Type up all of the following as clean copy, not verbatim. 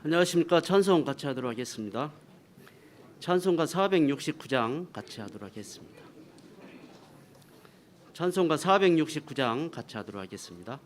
안녕하십니까. 찬송 같이 하도록 하겠습니다. 찬송가 469장 같이 하도록 하겠습니다. 찬송가 469장 같이 하도록 하겠습니다.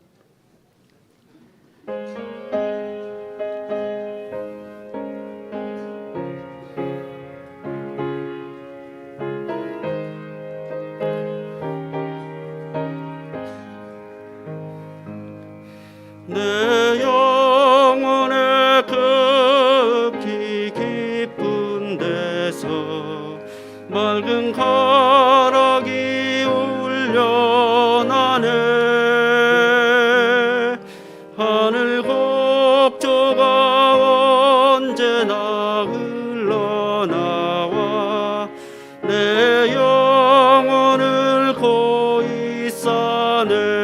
내 영혼의 급히 깊은 데서 맑은 가락이 울려나네. 하늘 곡조가 언제나 흘러나와 내 영혼을 고이 싸네.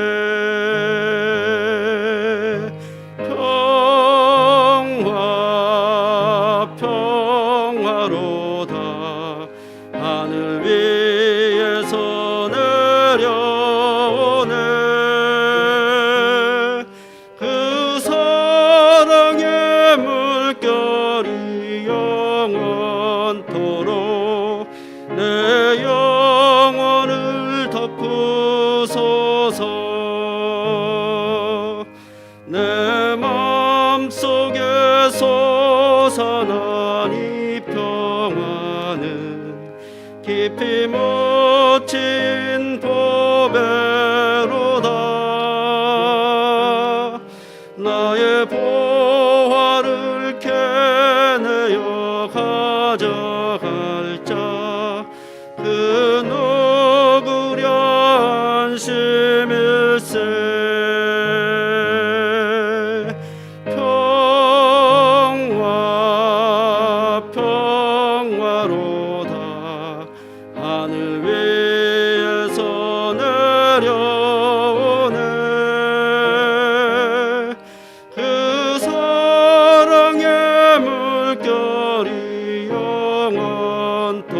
하늘 위에서 내려오네. 그 사랑의 물결이 영원토록 내 영혼을 덮으소서. 내 맘속에 솟아난 이 평화는 깊이 묻힌 보배로다. 나의 보화를 캐내어 가져갈 자 그 누구랴 안심일세. 평화로다. 하늘 위에서 내려오네. 그 사랑의 물결이 영원토록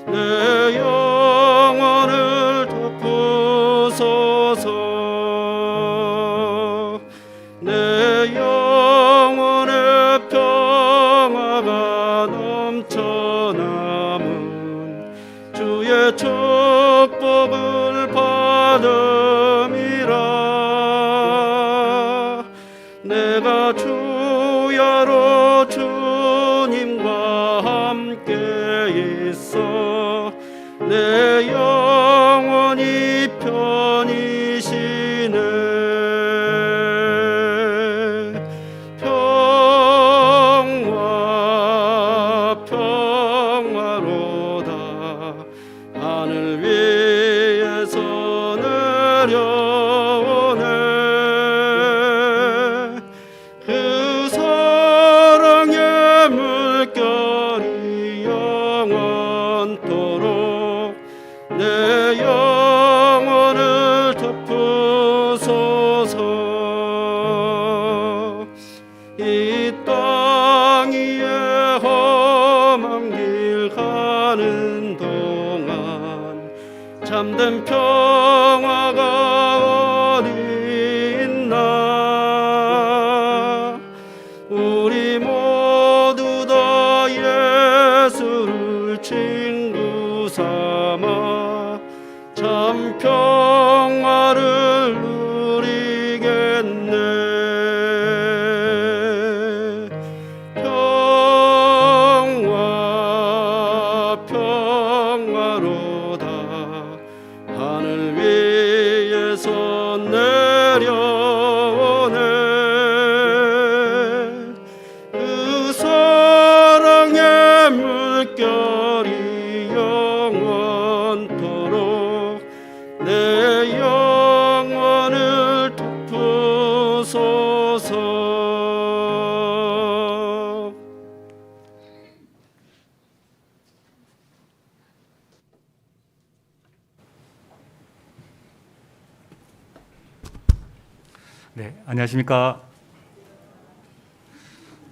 내 영혼을 덮으소서. 내 영혼의 평화가 넘쳐남은 주의 축복을 받음이라. 내가 주야로 주님과 함께 있어 내 영혼이 편이시네. 평화로다. 하늘 위에서 내려오네. 그 사랑의 물결이 영원토록 내 영혼을 덮으소서. 이 땅 위에 험한 길 가는 동안 참된 평화가 어디 있나. 우리 모두 다 예수를 친구 삼아 참 평화를 누리겠네. 평화로다. 하늘 위에서 내려오네. 그 사랑의 물결이 영원토록 내 영혼을 덮으소서. 네, 안녕하십니까.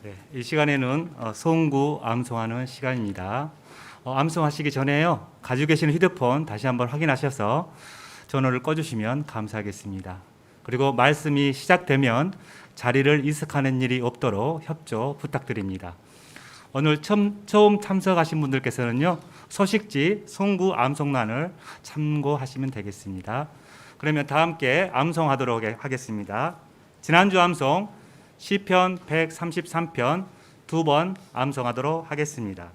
네, 이 시간에는 송구 암송하는 시간입니다. 암송하시기 전에요, 가지고 계시는 휴대폰 다시 한번 확인하셔서 전원을 꺼주시면 감사하겠습니다. 그리고 말씀이 시작되면 자리를 이습하는 일이 없도록 협조 부탁드립니다. 오늘 처음 참석하신 분들께서는요, 소식지 송구 암송란을 참고하시면 되겠습니다. 그러면 다 함께 암송하도록 하겠습니다. 지난주 암송 시편 133편 2번 암송하도록 하겠습니다.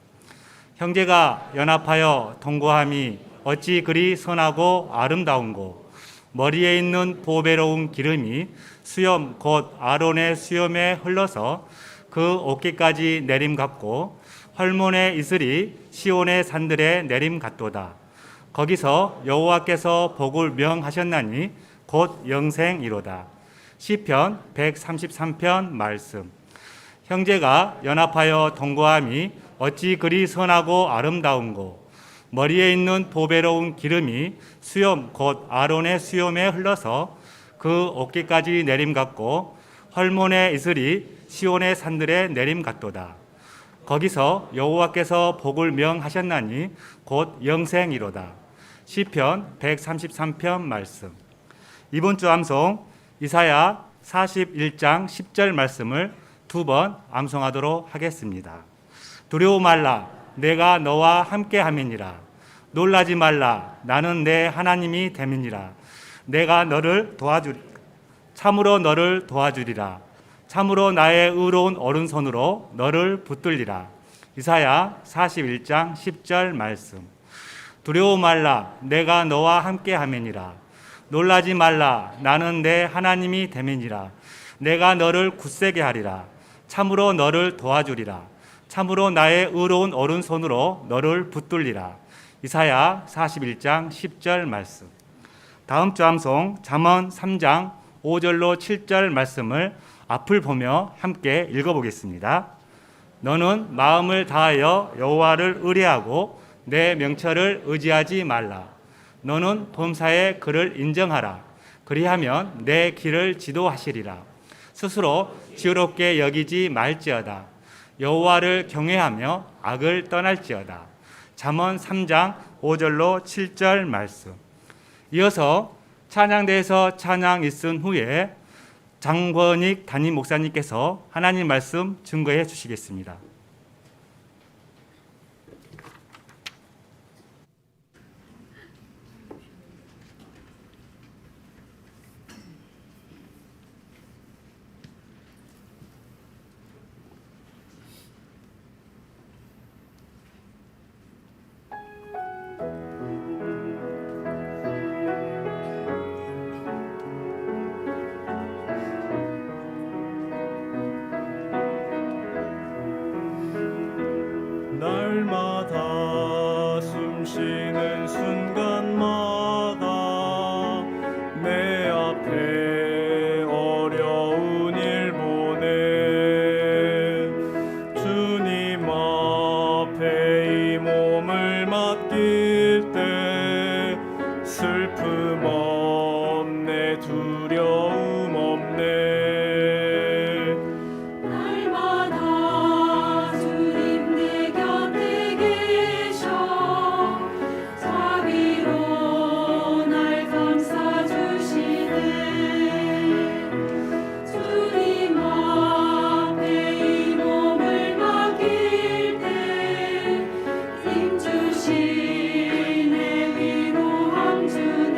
형제가 연합하여 동거함이 어찌 그리 선하고 아름다운고, 머리에 있는 보배로운 기름이 수염 곧 아론의 수염에 흘러서 그 어깨까지 내림같고, 헐몬의 이슬이 시온의 산들에 내림같도다. 거기서 여호와께서 복을 명하셨나니 곧 영생이로다. 시편 133편 말씀. 형제가 연합하여 동거함이 어찌 그리 선하고 아름다운고, 머리에 있는 보배로운 기름이 수염 곧 아론의 수염에 흘러서 그 어깨까지 내림같고, 헐몬의 이슬이 시온의 산들에 내림같도다. 거기서 여호와께서 복을 명하셨나니 곧 영생이로다. 시편 133편 말씀. 이번 주 암송 이사야 41장 10절 말씀을 2번 암송하도록 하겠습니다. 두려워 말라, 내가 너와 함께 함이니라. 놀라지 말라, 나는 내 하나님이 됨이니라. 내가 너를 참으로 너를 도와주리라. 참으로 나의 의로운 오른손으로 너를 붙들리라. 이사야 41장 10절 말씀. 두려워 말라, 내가 너와 함께 함이니라. 놀라지 말라, 나는 내 하나님이 됨이니라. 내가 너를 굳세게 하리라. 참으로 너를 도와주리라. 참으로 나의 의로운 오른손으로 너를 붙들리라. 이사야 41장 10절 말씀. 다음 주 암송 잠언 3장 5절로 7절 말씀을 앞을 보며 함께 읽어보겠습니다. 너는 마음을 다하여 여호와를 의뢰하고 내 명철을 의지하지 말라. 너는 범사에 그를 인정하라. 그리하면 내 길을 지도하시리라. 스스로 지혜롭게 여기지 말지어다. 여호와를 경외하며 악을 떠날지어다. 잠언 3장 5절로 7절 말씀. 이어서 찬양대에서 찬양 있은 후에 장권익 담임 목사님께서 하나님 말씀 증거해 주시겠습니다. 날마다 숨쉬는 순간마다 내 앞에 어려운 일 보내 주님 앞에 이 몸을 맡길 때 슬픔 없네, 두려움 없네. 주시네 위로함 주네.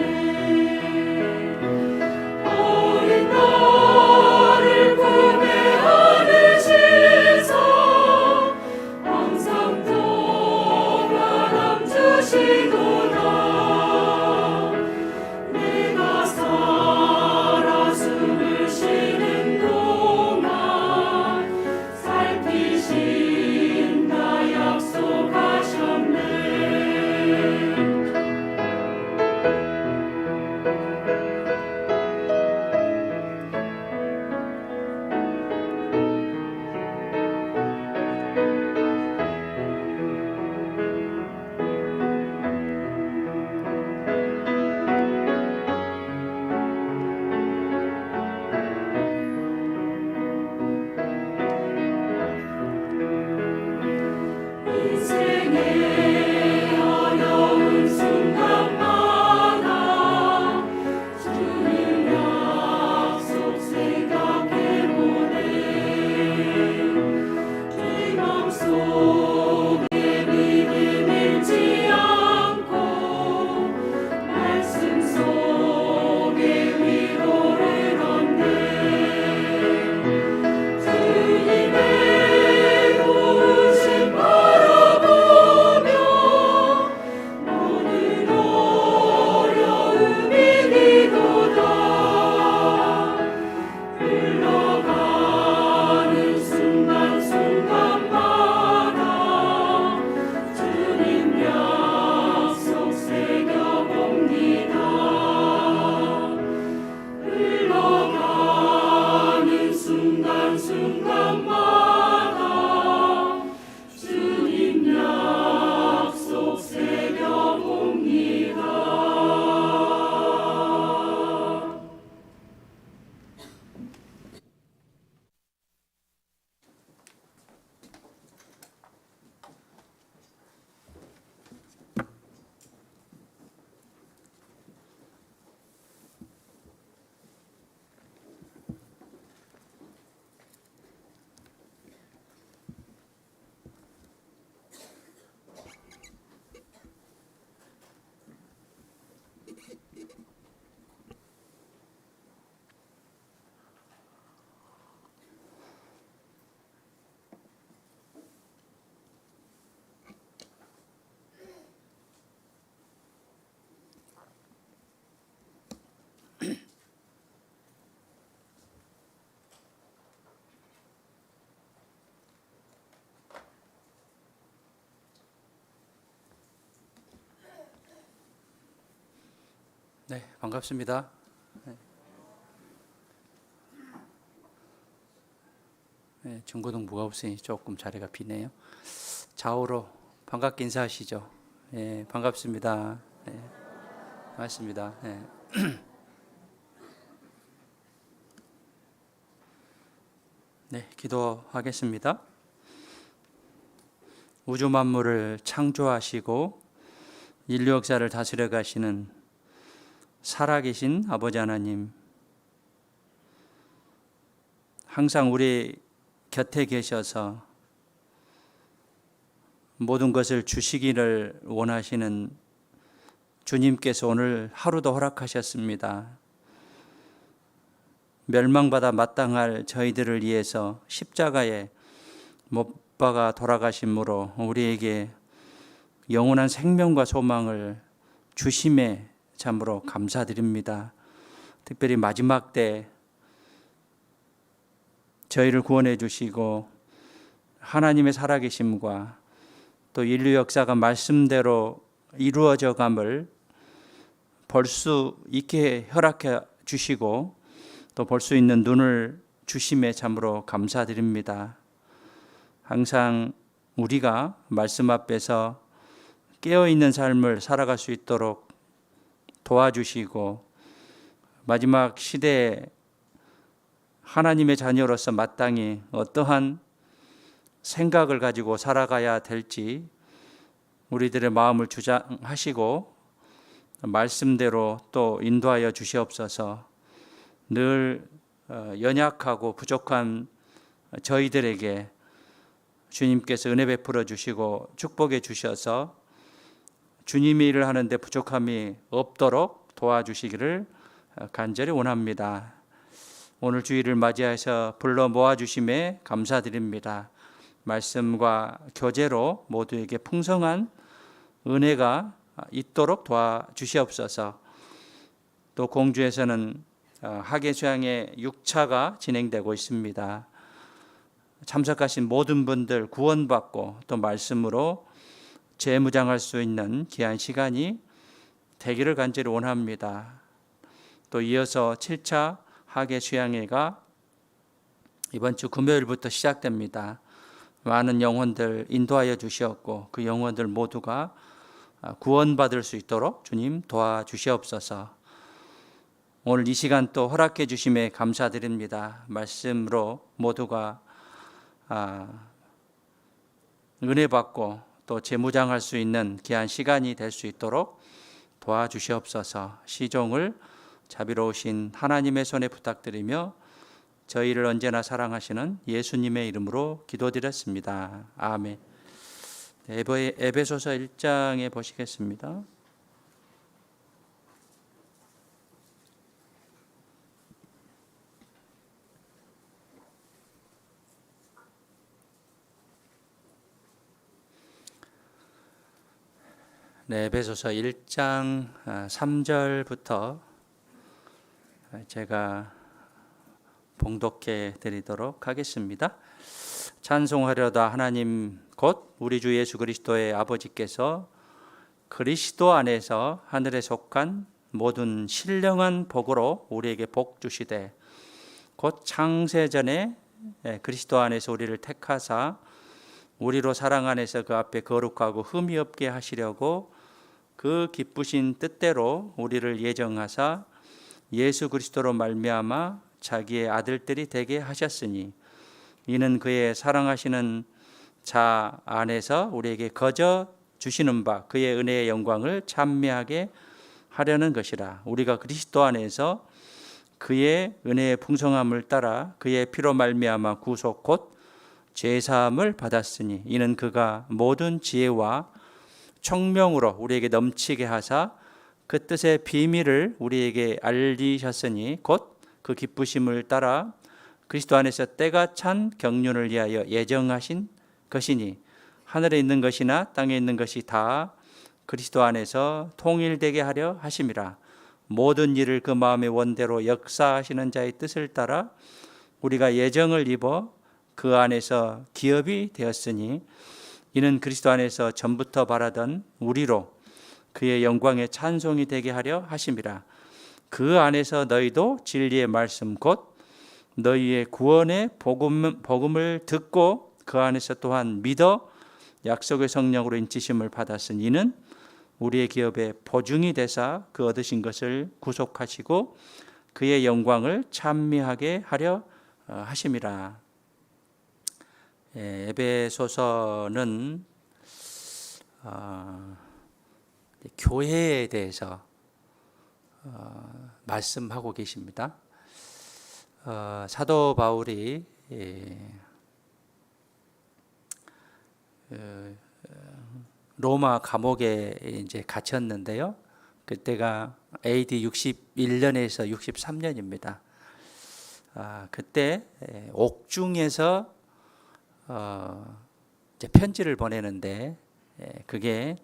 네, 반갑습니다. 네, 중고등부가 없으니 조금 자리가 비네요. 좌우로 반갑게 인사하시죠. 네, 반갑습니다. 네, 반갑습니다. 네. 네, 기도하겠습니다. 우주 만물을 창조하시고 인류 역사를 다스려 가시는 살아계신 아버지 하나님, 항상 우리 곁에 계셔서 모든 것을 주시기를 원하시는 주님께서 오늘 하루도 허락하셨습니다. 멸망받아 마땅할 저희들을 위해서 십자가에 못 박아 돌아가심으로 우리에게 영원한 생명과 소망을 주심에 참으로 감사드립니다. 특별히 마지막 때 저희를 구원해 주시고 하나님의 살아계심과 또 인류 역사가 말씀대로 이루어져 감을 볼 수 있게 허락해 주시고 또 볼 수 있는 눈을 주심에 참으로 감사드립니다. 항상 우리가 말씀 앞에서 깨어있는 삶을 살아갈 수 있도록 도와주시고 마지막 시대에 하나님의 자녀로서 마땅히 어떠한 생각을 가지고 살아가야 될지 우리들의 마음을 주장하시고 말씀대로 또 인도하여 주시옵소서. 늘 연약하고 부족한 저희들에게 주님께서 은혜 베풀어 주시고 축복해 주셔서 주님의 일을 하는데 부족함이 없도록 도와주시기를 간절히 원합니다. 오늘 주일을 맞이해서 불러 모아주심에 감사드립니다. 말씀과 교제로 모두에게 풍성한 은혜가 있도록 도와주시옵소서. 또 공주에서는 학예 수양의 6차가 진행되고 있습니다. 참석하신 모든 분들 구원받고 또 말씀으로 재무장할 수 있는 귀한 시간이 되기를 간절히 원합니다. 또 이어서 7차 학예 수양회가 이번 주 금요일부터 시작됩니다. 많은 영혼들 인도하여 주시었고 그 영혼들 모두가 구원받을 수 있도록 주님 도와주시옵소서. 오늘 이 시간 또 허락해 주심에 감사드립니다. 말씀으로 모두가 은혜 받고 또 재무장할 수 있는 귀한 시간이 될 수 있도록 도와주시옵소서. 시종을 자비로우신 하나님의 손에 부탁드리며 저희를 언제나 사랑하시는 예수님의 이름으로 기도드렸습니다. 아멘. 에베소서 1장에 보시겠습니다. 네, 에베소서 1장 3절부터 제가 봉독해 드리도록 하겠습니다. 찬송하려다 하나님 곧 우리 주 예수 그리스도의 아버지께서 그리스도 안에서 하늘에 속한 모든 신령한 복으로 우리에게 복 주시되 곧 창세전에 그리스도 안에서 우리를 택하사 우리로 사랑 안에서 그 앞에 거룩하고 흠이 없게 하시려고 그 기쁘신 뜻대로 우리를 예정하사 예수 그리스도로 말미암아 자기의 아들들이 되게 하셨으니 이는 그의 사랑하시는 자 안에서 우리에게 거저 주시는 바 그의 은혜의 영광을 찬미하게 하려는 것이라. 우리가 그리스도 안에서 그의 은혜의 풍성함을 따라 그의 피로 말미암아 구속 곧 죄사함을 받았으니 이는 그가 모든 지혜와 총명으로 우리에게 넘치게 하사 그 뜻의 비밀을 우리에게 알리셨으니 곧 그 기쁘심을 따라 그리스도 안에서 때가 찬 경륜을 위하여 예정하신 것이니 하늘에 있는 것이나 땅에 있는 것이 다 그리스도 안에서 통일되게 하려 하심이라. 모든 일을 그 마음의 원대로 역사하시는 자의 뜻을 따라 우리가 예정을 입어 그 안에서 기업이 되었으니 이는 그리스도 안에서 전부터 바라던 우리로 그의 영광의 찬송이 되게 하려 하심이라. 그 안에서 너희도 진리의 말씀 곧 너희의 구원의 복음을 듣고 그 안에서 또한 믿어 약속의 성령으로 인치심을 받았으니 이는 우리의 기업의 보증이 되사 그 얻으신 것을 구속하시고 그의 영광을 찬미하게 하려 하심이라. 에베소서는 교회에 대해서 말씀하고 계십니다. 사도 바울이 로마 감옥에 이제 갇혔는데요. 그때가 AD 61년에서 63년입니다. 그때 옥중에서 이제 편지를 보내는데 그게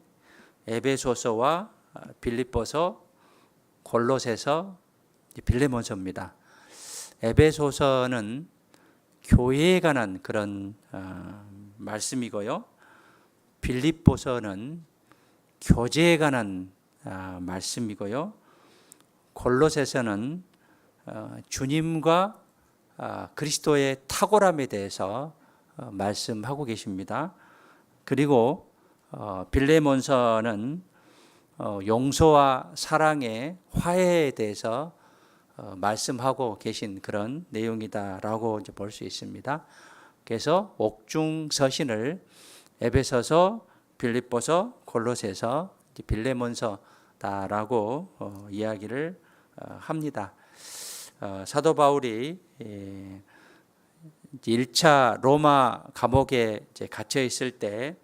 에베소서와 빌립보서, 골로새서, 빌레몬서입니다. 에베소서는 교회에 관한 그런 말씀이고요. 빌립보서는 교제에 관한 말씀이고요. 골로새서는 주님과 그리스도의 탁월함에 대해서 말씀하고 계십니다. 그리고 빌레몬서는 용서와 사랑의 화해에 대해서 말씀하고 계신 그런 내용이다라고 이제 볼 수 있습니다. 그래서 옥중 서신을 에베소서, 빌립보서, 골로새서, 빌레몬서다라고 이야기를 합니다. 사도 바울이 1차 로마 감옥에 이제 갇혀 있을 때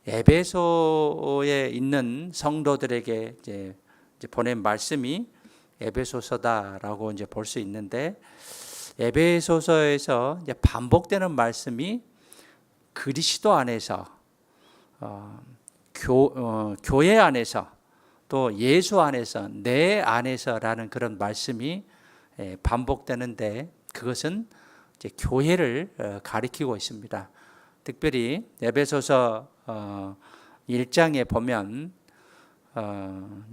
에베소에 있는 성도들에게 이제 보낸 말씀이 에베소서다라고 이제 볼 수 있는데, 에베소서에서 이제 반복되는 말씀이 그리스도 안에서 교회 안에서 또 예수 안에서 내 안에서라는 그런 말씀이 반복되는데, 그것은 이제 교회를 가리키고 있습니다. 특별히 에베소서 1장에 보면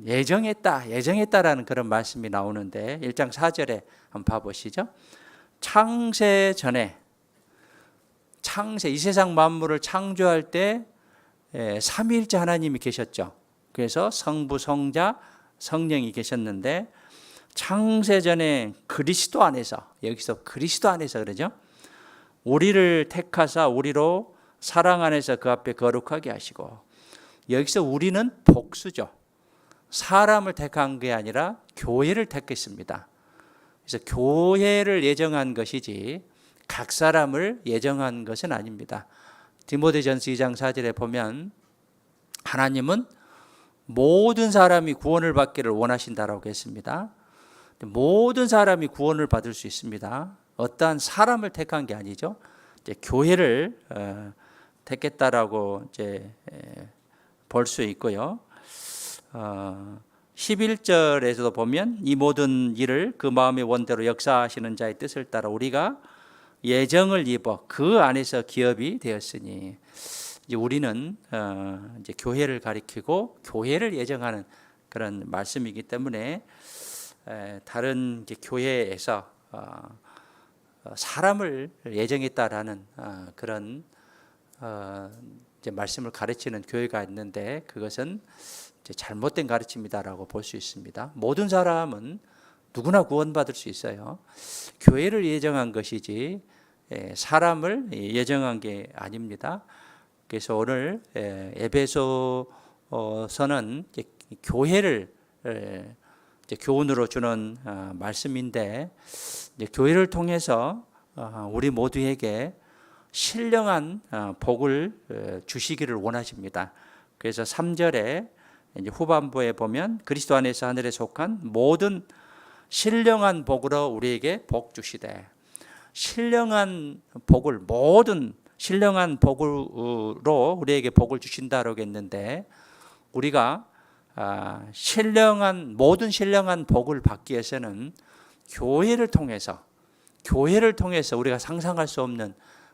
예정했다라는 그런 말씀이 나오는데 1장 4절에 한번 봐보시죠. 창세 전에, 이 세상 만물을 창조할 때 삼위일체 하나님이 계셨죠. 그래서 성부, 성자, 성령이 계셨는데 창세 전에 그리스도 안에서, 여기서 그리스도 안에서 그러죠. 우리를 택하사 우리로 사랑 안에서 그 앞에 거룩하게 하시고, 여기서 우리는 복수죠. 사람을 택한 게 아니라 교회를 택했습니다. 그래서 교회를 예정한 것이지 각 사람을 예정한 것은 아닙니다. 디모데전서 2장 4절에 보면 하나님은 모든 사람이 구원을 받기를 원하신다라고 했습니다. 모든 사람이 구원을 받을 수 있습니다. 어떠한 사람을 택한 게 아니죠. 이제 교회를 택했다라고 이제 볼 수 있고요. 11절에서도 보면 이 모든 일을 그 마음의 원대로 역사하시는 자의 뜻을 따라 우리가 예정을 입어 그 안에서 기업이 되었으니, 이제 우리는 이제 교회를 가리키고 교회를 예정하는 그런 말씀이기 때문에 다른 이제 교회에서 사람을 예정했다라는 그런 이제 말씀을 가르치는 교회가 있는데, 그것은 이제 잘못된 가르침이다라고 볼 수 있습니다. 모든 사람은 누구나 구원받을 수 있어요. 교회를 예정한 것이지 사람을 예정한 게 아닙니다. 그래서 오늘 에베소서는 교회를 이제 교훈으로 주는 말씀인데, 이제 교회를 통해서 우리 모두에게 신령한 복을 주시기를 원하십니다. 그래서 3절에 이제 후반부에 보면 그리스도 안에서 하늘에 속한 모든 신령한 복으로 우리에게 복 주시되, 신령한 복을, 모든 신령한 복으로 우리에게 복을 주신다라고 했는데, 우리가 모든 신령한 복을 받기 위해서는 교회를 통해서 우리가 상상할 수 없는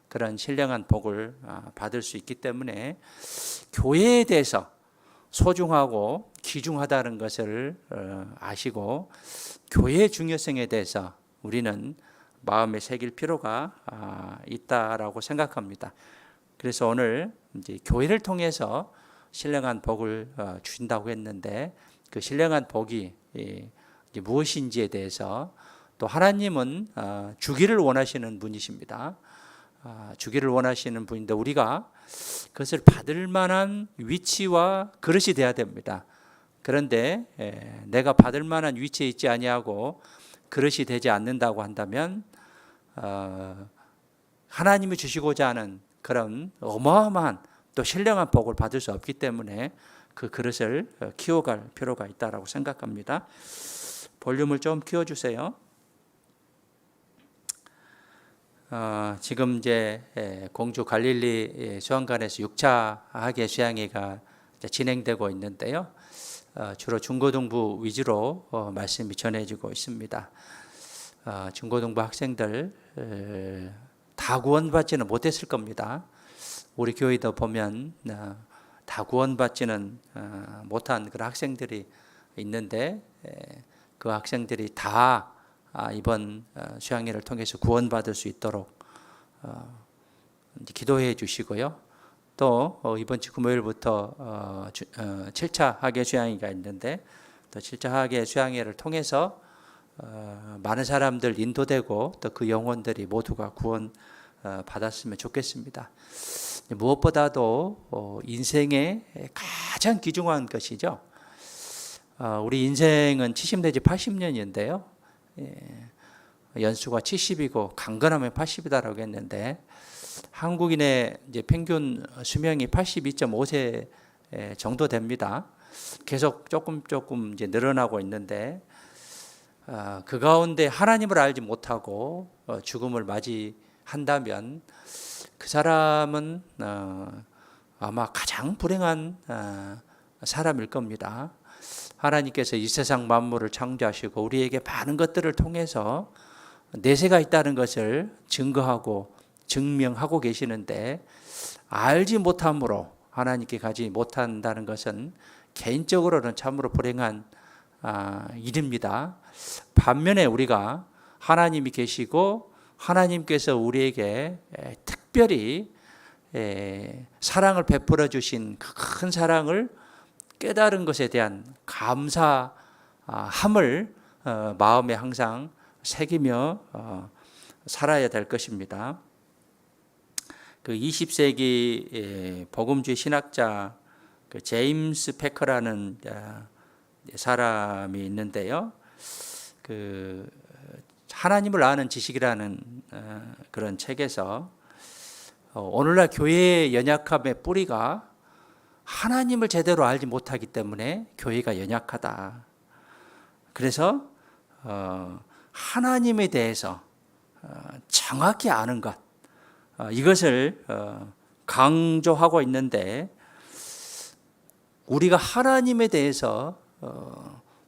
그런 신령한 복을 받을 수 있기 때문에 교회에 대해서 소중하고 귀중하다는 것을 아시고 교회의 중요성에 대해서 우리는 마음에 새길 필요가 있다라고 생각합니다. 그래서 오늘 이제 교회를 통해서 신령한 복을 주신다고 했는데 그 신령한 복이 이제 무엇인지에 대해서 또 하나님은 주기를 원하시는 분이십니다. 주기를 원하시는 분인데 우리가 그것을 받을 만한 위치와 그릇이 돼야 됩니다. 그런데 내가 받을 만한 위치에 있지 아니하고 그릇이 되지 않는다고 한다면 하나님이 주시고자 하는 그런 어마어마한 또 신령한 복을 받을 수 없기 때문에 그 그릇을 키워갈 필요가 있다고 생각합니다. 볼륨을 좀 키워주세요. 지금 이제 공주 갈릴리 수양관에서 6차 학예 수양회가 진행되고 있는데요. 주로 중고등부 위주로 말씀이 전해지고 있습니다. 중고등부 학생들 다 구원받지는 못했을 겁니다. 우리 교회도 보면 다 구원받지는 못한 그런 학생들이 있는데 그 학생들이 다 이번 수양회를 통해서 구원받을 수 있도록 기도해 주시고요. 또 이번 주 금요일부터 7차 학예 수양회가 있는데 또 7차 학예 수양회를 통해서 많은 사람들 인도되고 또 그 영혼들이 모두가 구원 받았으면 좋겠습니다. 무엇보다도 인생의 가장 귀중한 것이죠. 우리 인생은 70 내지 80년인데요. 연수가 70이고 강건하면 80이다라고 했는데 한국인의 이제 평균 수명이 82.5세 정도 됩니다. 계속 조금 이제 늘어나고 있는데 그 가운데 하나님을 알지 못하고 죽음을 맞이한다면 그 사람은 아마 가장 불행한 사람일 겁니다. 하나님께서 이 세상 만물을 창조하시고 우리에게 많은 것들을 통해서 내세가 있다는 것을 증거하고 증명하고 계시는데 알지 못함으로 하나님께 가지 못한다는 것은 개인적으로는 참으로 불행한 일입니다. 반면에 우리가 하나님이 계시고 하나님께서 우리에게 특별히 사랑을 베풀어 주신 그 큰 사랑을 깨달은 것에 대한 감사함을 마음에 항상 새기며 살아야 될 것입니다. 그 20세기 복음주의 신학자 그 제임스 패커라는 사람이 있는데요. 그 하나님을 아는 지식이라는 그런 책에서 오늘날 교회의 연약함의 뿌리가 하나님을 제대로 알지 못하기 때문에 교회가 연약하다. 그래서 하나님에 대해서 정확히 아는 것, 이것을 강조하고 있는데 우리가 하나님에 대해서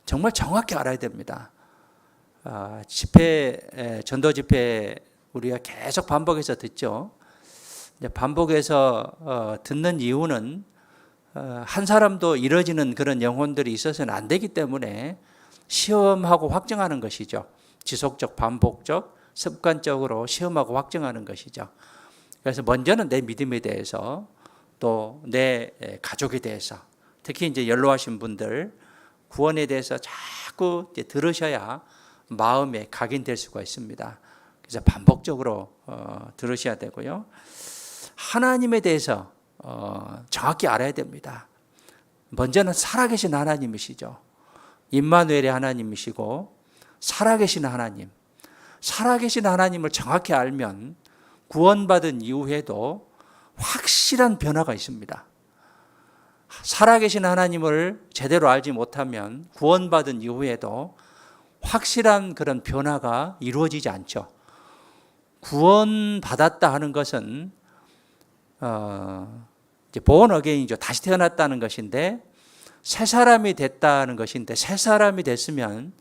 정말 정확히 알아야 됩니다. 전도 집회 우리가 계속 반복해서 듣죠. 반복해서 듣는 이유는 한 사람도 이뤄지는 그런 영혼들이 있어서는 안 되기 때문에 시험하고 확증하는 것이죠. 지속적, 반복적, 습관적으로 시험하고 확증하는 것이죠. 그래서 먼저는 내 믿음에 대해서 또 내 가족에 대해서 특히 이제 연로하신 분들 구원에 대해서 자꾸 이제 들으셔야 마음에 각인될 수가 있습니다. 그래서 반복적으로 들으셔야 되고요. 하나님에 대해서 정확히 알아야 됩니다. 먼저는 살아계신 하나님이시죠. 임마누엘의 하나님이시고 살아계신 하나님. 살아계신 하나님을 정확히 알면 구원받은 이후에도 확실한 변화가 있습니다. 살아계신 하나님을 제대로 알지 못하면 구원받은 이후에도 확실한 그런 변화가 이루어지지 않죠. 구원받았다 하는 것은 이제 born again이죠. 다시 태어났다는 것인데 새 사람이 됐다는 것인데 새 사람이 됐으면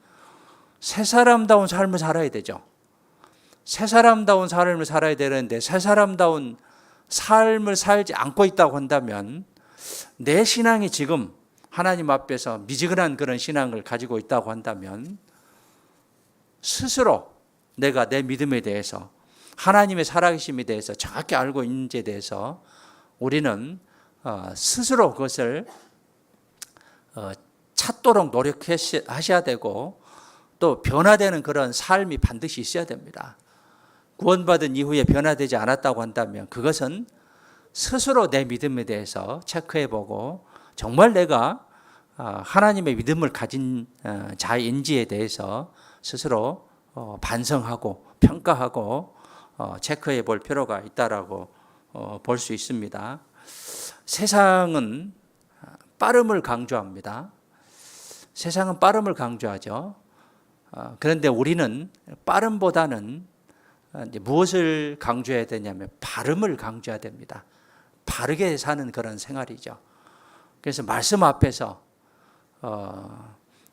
새 사람다운 삶을 살아야 되죠. 새 사람다운 삶을 살아야 되는데 새 사람다운 삶을 살지 않고 있다고 한다면 내 신앙이 지금 하나님 앞에서 미지근한 그런 신앙을 가지고 있다고 한다면 스스로 내가 내 믿음에 대해서 하나님의 살아계심에 대해서 정확히 알고 있는지에 대해서 우리는 스스로 그것을 찾도록 노력하셔야 되고 또 변화되는 그런 삶이 반드시 있어야 됩니다. 구원받은 이후에 변화되지 않았다고 한다면 그것은 스스로 내 믿음에 대해서 체크해보고 정말 내가 하나님의 믿음을 가진 자인지에 대해서 스스로 반성하고 평가하고 체크해 볼 필요가 있다라고 볼 수 있습니다. 세상은 빠름을 강조합니다. 세상은 빠름을 강조하죠. 그런데 우리는 빠름보다는 이제 무엇을 강조해야 되냐면 바름을 강조해야 됩니다. 바르게 사는 그런 생활이죠. 그래서 말씀 앞에서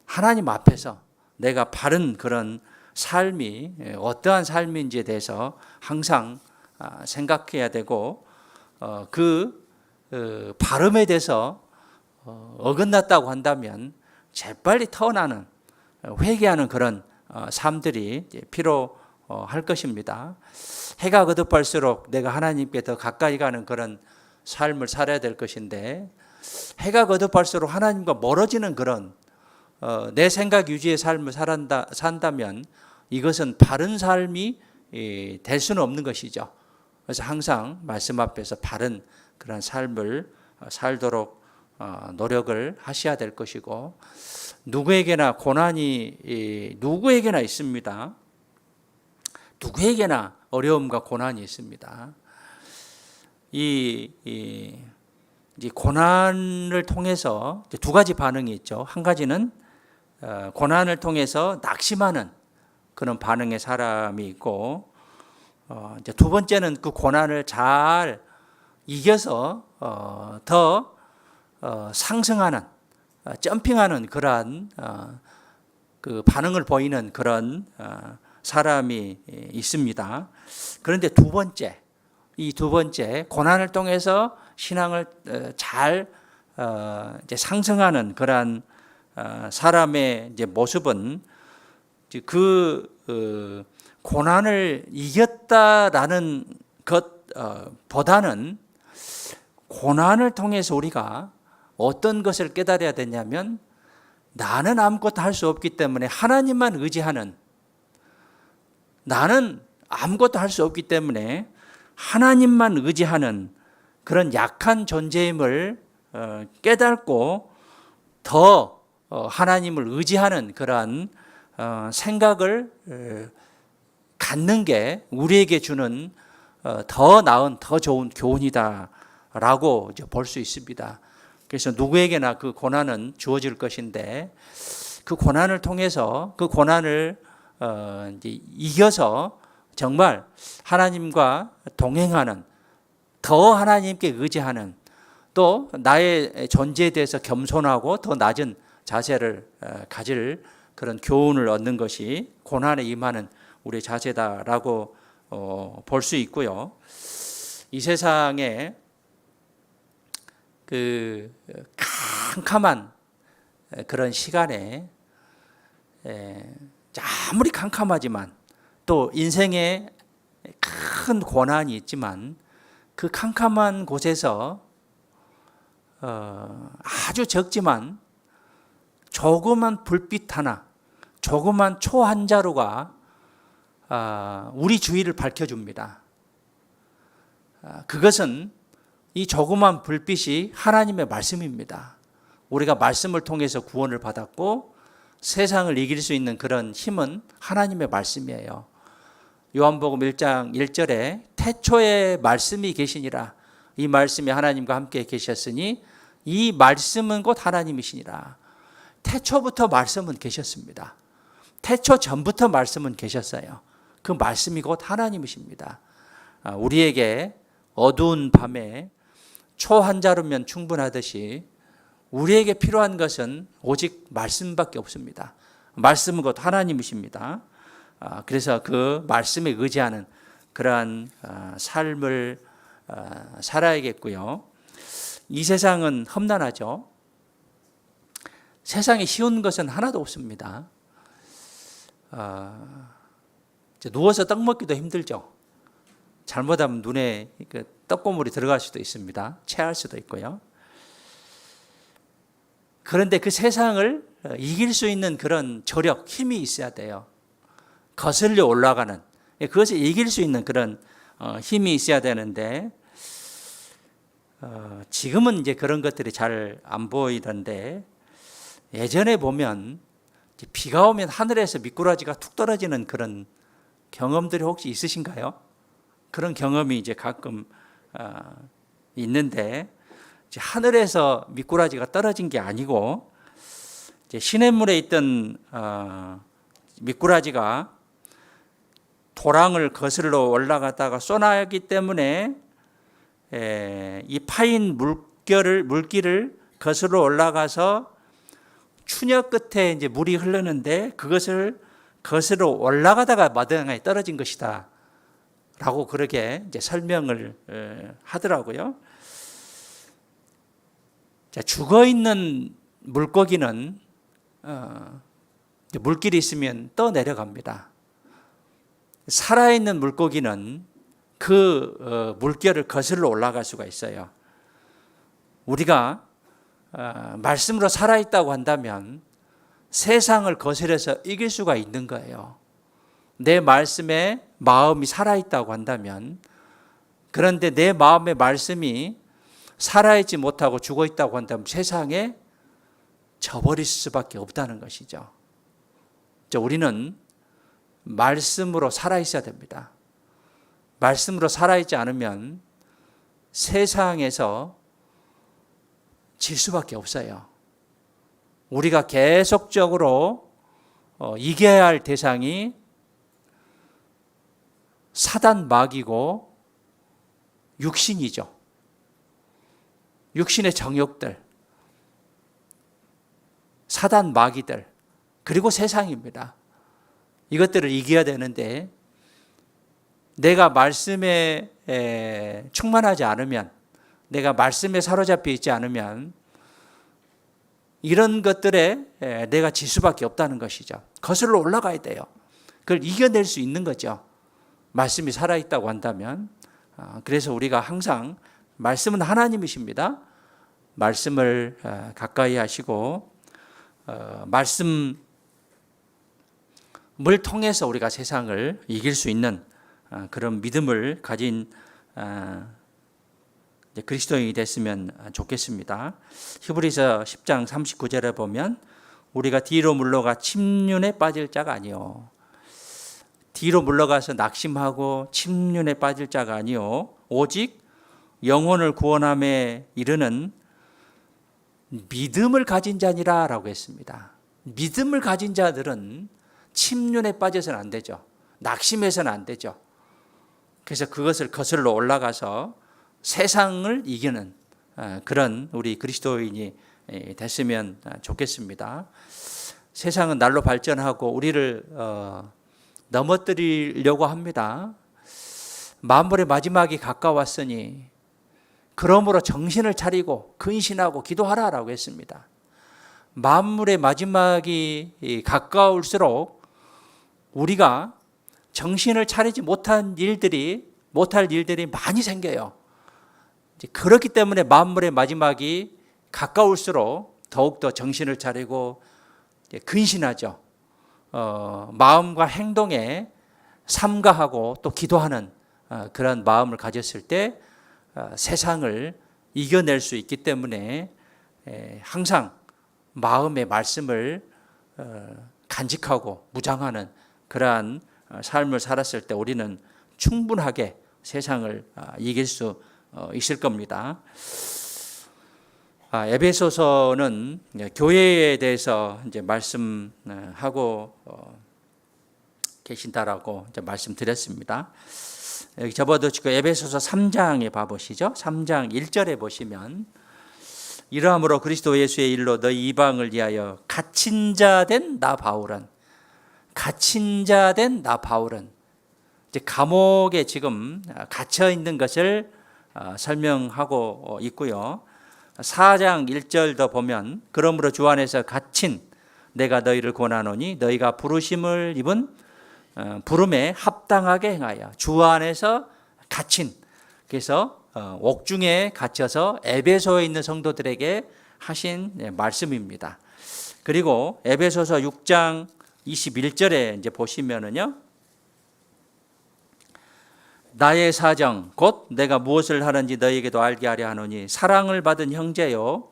하나님 앞에서 내가 바른 그런 삶이 어떠한 삶인지에 대해서 항상 생각해야 되고 그 바름에 대해서 어긋났다고 한다면 재빨리 터어나는 회개하는 그런 삶들이 필요할 것입니다. 해가 거듭할수록 내가 하나님께 더 가까이 가는 그런 삶을 살아야 될 것인데 해가 거듭할수록 하나님과 멀어지는 그런 내 생각 유지의 삶을 산다면 이것은 바른 삶이 될 수는 없는 것이죠. 그래서 항상 말씀 앞에서 바른 그런 삶을 살도록 노력을 하셔야 될 것이고 누구에게나 고난이 누구에게나 있습니다. 누구에게나 어려움과 고난이 있습니다. 이 고난을 통해서 두 가지 반응이 있죠. 한 가지는 고난을 통해서 낙심하는 그런 반응의 사람이 있고 이제 두 번째는 그 고난을 잘 이겨서 더 상승하는 점핑하는 그러한 그 반응을 보이는 그런 사람이 있습니다. 그런데 이 두 번째 고난을 통해서 신앙을 잘 이제 상승하는 그러한 사람의 이제 모습은 그 고난을 이겼다라는 것보다는 고난을 통해서 우리가 어떤 것을 깨달아야 되냐면 나는 아무것도 할 수 없기 때문에 하나님만 의지하는 나는 아무것도 할 수 없기 때문에 하나님만 의지하는 그런 약한 존재임을 깨닫고 더 하나님을 의지하는 그러한 생각을 갖는 게 우리에게 주는 더 나은 더 좋은 교훈이다라고 볼 수 있습니다. 그래서 누구에게나 그 고난은 주어질 것인데 그 고난을 통해서 그 고난을 이제 이겨서 정말 하나님과 동행하는 더 하나님께 의지하는 또 나의 존재에 대해서 겸손하고 더 낮은 자세를 가질 그런 교훈을 얻는 것이 고난에 임하는 우리의 자세다라고 볼 수 있고요. 이 세상에 그 캄캄한 그런 시간에 아무리 캄캄하지만 또 인생에 큰 고난이 있지만 그 캄캄한 곳에서 아주 적지만 조그만 불빛 하나, 조그만 초 한 자루가 우리 주위를 밝혀줍니다. 그것은 이 조그만 불빛이 하나님의 말씀입니다. 우리가 말씀을 통해서 구원을 받았고 세상을 이길 수 있는 그런 힘은 하나님의 말씀이에요. 요한복음 1장 1절에 태초에 말씀이 계시니라. 이 말씀이 하나님과 함께 계셨으니 이 말씀은 곧 하나님이시니라. 태초부터 말씀은 계셨습니다. 태초 전부터 말씀은 계셨어요. 그 말씀이 곧 하나님이십니다. 우리에게 어두운 밤에 초 한 자루면 충분하듯이 우리에게 필요한 것은 오직 말씀밖에 없습니다. 말씀은 곧 하나님이십니다. 그래서 그 말씀에 의지하는 그러한 삶을 살아야겠고요. 이 세상은 험난하죠. 세상에 쉬운 것은 하나도 없습니다. 이제 누워서 떡 먹기도 힘들죠. 잘못하면 눈에 떡고물이 들어갈 수도 있습니다. 체할 수도 있고요. 그런데 그 세상을 이길 수 있는 그런 조력, 힘이 있어야 돼요. 거슬려 올라가는, 그것을 이길 수 있는 그런 힘이 있어야 되는데 지금은 이제 그런 것들이 잘 안 보이던데 예전에 보면 비가 오면 하늘에서 미꾸라지가 툭 떨어지는 그런 경험들이 혹시 있으신가요? 그런 경험이 이제 가끔 있는데 이제 하늘에서 미꾸라지가 떨어진 게 아니고 이제 시냇물에 있던 미꾸라지가 도랑을 거슬러 올라가다가 쏘나기 때문에 이 파인 물길을 거슬러 올라가서 추녀 끝에 이제 물이 흐르는데 그것을 거슬러 올라가다가 마당에 떨어진 것이다. 라고 그렇게 이제 설명을 하더라고요. 자, 죽어 있는 물고기는 물길이 있으면 떠 내려갑니다. 살아있는 물고기는 그 물결을 거슬러 올라갈 수가 있어요. 우리가 말씀으로 살아있다고 한다면 세상을 거스려서 이길 수가 있는 거예요. 내 말씀에 마음이 살아있다고 한다면, 그런데 내 마음의 말씀이 살아있지 못하고 죽어있다고 한다면 세상에 져버릴 수밖에 없다는 것이죠. 우리는 말씀으로 살아있어야 됩니다. 말씀으로 살아있지 않으면 세상에서 질 수밖에 없어요. 우리가 계속적으로 이겨야 할 대상이 사단 마귀고 육신이죠. 육신의 정욕들, 사단 마귀들, 그리고 세상입니다. 이것들을 이겨야 되는데 내가 말씀에 충만하지 않으면, 내가 말씀에 사로잡혀 있지 않으면 이런 것들에 내가 질 수밖에 없다는 것이죠. 거슬러 올라가야 돼요. 그걸 이겨낼 수 있는 거죠. 말씀이 살아있다고 한다면. 그래서 우리가 항상 말씀은 하나님이십니다. 말씀을 가까이 하시고 말씀을 통해서 우리가 세상을 이길 수 있는 그런 믿음을 가진 그리스도인이 됐으면 좋겠습니다. 히브리서 10장 39절에 보면 우리가 뒤로 물러가 침륜에 빠질 자가 아니요. 뒤로 물러가서 낙심하고 침륜에 빠질 자가 아니요. 오직 영혼을 구원함에 이르는 믿음을 가진 자니라 라고 했습니다. 믿음을 가진 자들은 침륜에 빠져서는 안 되죠. 낙심해서는 안 되죠. 그래서 그것을 거슬러 올라가서 세상을 이기는 그런 우리 그리스도인이 됐으면 좋겠습니다. 세상은 날로 발전하고 우리를 넘어뜨리려고 합니다. 만물의 마지막이 가까웠으니 그러므로 정신을 차리고 근신하고 기도하라라고 했습니다. 만물의 마지막이 가까울수록 우리가 정신을 차리지 못할 일들이 많이 생겨요. 그렇기 때문에 만물의 마지막이 가까울수록 더욱더 정신을 차리고 근신하죠. 마음과 행동에 삼가하고 또 기도하는 그런 마음을 가졌을 때 세상을 이겨낼 수 있기 때문에 항상 마음의 말씀을 간직하고 무장하는 그러한 삶을 살았을 때 우리는 충분하게 세상을 이길 수 있을 겁니다. 에베소서는 교회에 대해서 이제 말씀하고 계신다라고 이제 말씀드렸습니다. 여기 접어도 지금 에베소서 3장에 봐보시죠. 3장 1절에 보시면 이러함으로 그리스도 예수의 일로 너희 이방을 위하여 갇힌 자 된 나 바울은 이제 감옥에 지금 갇혀 있는 것을 설명하고 있고요. 4장 1절도 보면 그러므로 주 안에서 갇힌 내가 너희를 권하노니 너희가 부르심을 입은 부름에 합당하게 행하여 주 안에서 갇힌, 그래서 옥중에 갇혀서 에베소에 있는 성도들에게 하신 말씀입니다. 그리고 에베소서 6장 21절에 이제 보시면은요, 나의 사정 곧 내가 무엇을 하는지 너희에게도 알게 하려 하노니 사랑을 받은 형제요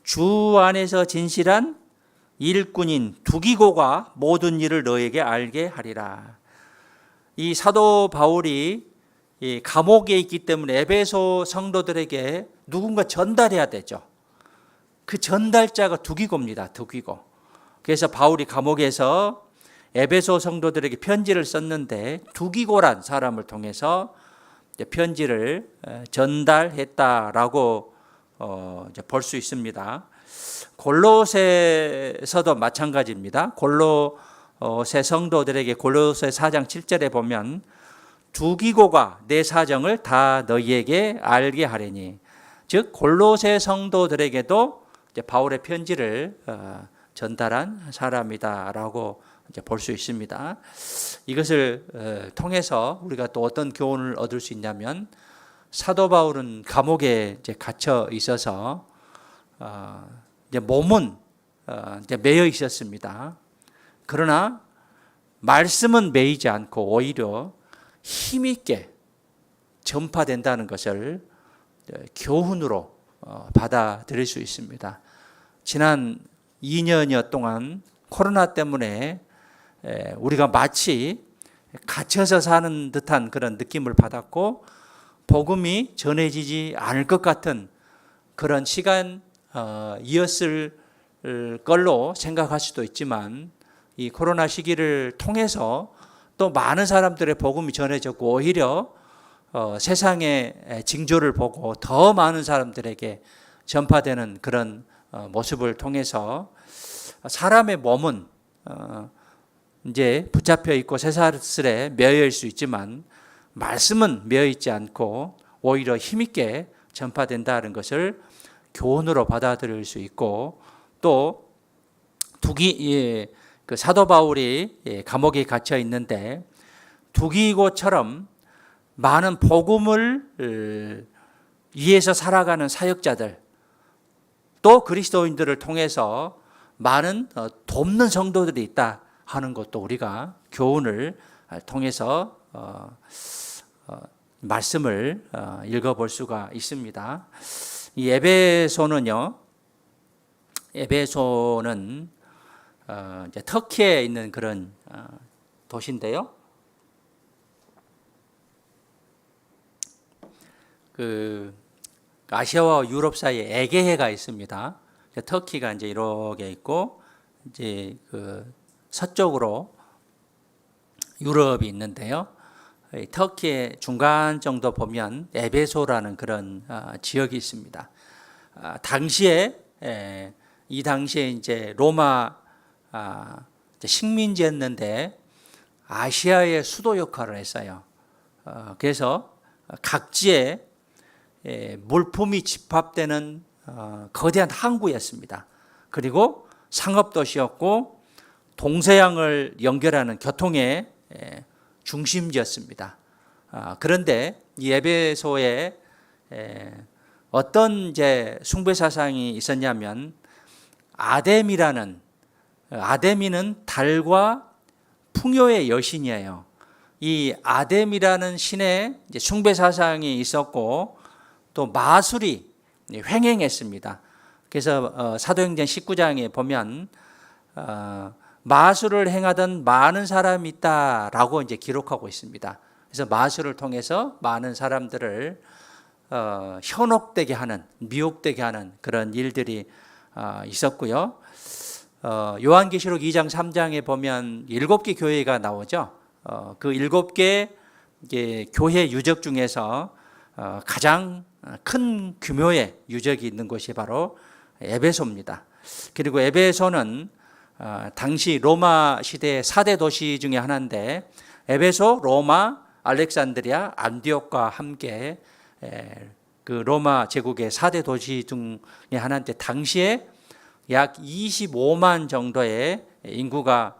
주 안에서 진실한 일꾼인 두기고가 모든 일을 너희에게 알게 하리라. 이 사도 바울이 이 감옥에 있기 때문에 에베소 성도들에게 누군가 전달해야 되죠. 그 전달자가 두기고입니다. 두기고. 그래서 바울이 감옥에서 에베소 성도들에게 편지를 썼는데 두기고란 사람을 통해서 편지를 전달했다라고 볼 수 있습니다. 골로새서도 마찬가지입니다. 골로새 성도들에게 골로새 4장 7절에 보면 두기고가 내 사정을 다 너희에게 알게 하려니, 즉 골로새 성도들에게도 이제 바울의 편지를 전달한 사람이다라고 이제 볼 수 있습니다. 이것을 통해서 우리가 또 어떤 교훈을 얻을 수 있냐면, 사도 바울은 감옥에 이제 갇혀 있어서 이제 몸은 이제 매여 있었습니다. 그러나 말씀은 매이지 않고 오히려 힘 있게 전파된다는 것을 교훈으로 받아들일 수 있습니다. 지난 2년여 동안 코로나 때문에 우리가 마치 갇혀서 사는 듯한 그런 느낌을 받았고 복음이 전해지지 않을 것 같은 그런 시간이었을 걸로 생각할 수도 있지만, 이 코로나 시기를 통해서 또 많은 사람들의 복음이 전해졌고 오히려 세상의 징조를 보고 더 많은 사람들에게 전파되는 그런 모습을 통해서 사람의 몸은 이제 붙잡혀 있고 쇠사슬에 매여 있을 수 있지만 말씀은 매여 있지 않고 오히려 힘있게 전파된다는 것을 교훈으로 받아들일 수 있고, 또 그 사도 바울이 감옥에 갇혀 있는데 두기고처럼 많은 복음을 위해서 살아가는 사역자들, 또 그리스도인들을 통해서 많은 돕는 성도들이 있다 하는 것도 우리가 교훈을 통해서 말씀을 읽어볼 수가 있습니다. 이 에베소는 이제 터키에 있는 그런 도시인데요. 그 아시아와 유럽 사이에 에게해가 있습니다. 터키가 이제 이렇게 있고 이제 그 서쪽으로 유럽이 있는데요. 터키의 중간 정도 보면 에베소라는 그런 지역이 있습니다. 당시에 이제 로마 식민지였는데 아시아의 수도 역할을 했어요. 그래서 각지에 물품이 집합되는 거대한 항구였습니다. 그리고 상업도시였고 동서양을 연결하는 교통의 중심지였습니다. 그런데 이 에베소에 어떤 이제 숭배 사상이 있었냐면, 아데미는 달과 풍요의 여신이에요. 이 아데미라는 신의 이제 숭배 사상이 있었고 또 마술이 횡행했습니다. 그래서 사도행전 19장에 보면 마술을 행하던 많은 사람이 있다라고 이제 기록하고 있습니다. 그래서 마술을 통해서 많은 사람들을 현혹되게 하는, 미혹되게 하는 그런 일들이 있었고요. 요한계시록 2장 3장에 보면 7개 교회가 나오죠. 그 7개 교회 유적 중에서 가장 큰 규모의 유적이 있는 곳이 바로 에베소입니다. 그리고 에베소는 당시 로마 시대의 4대 도시 중에 하나인데, 에베소, 로마, 알렉산드리아, 안디옥과 함께 그 로마 제국의 4대 도시 중에 하나인데 당시에 약 25만 정도의 인구가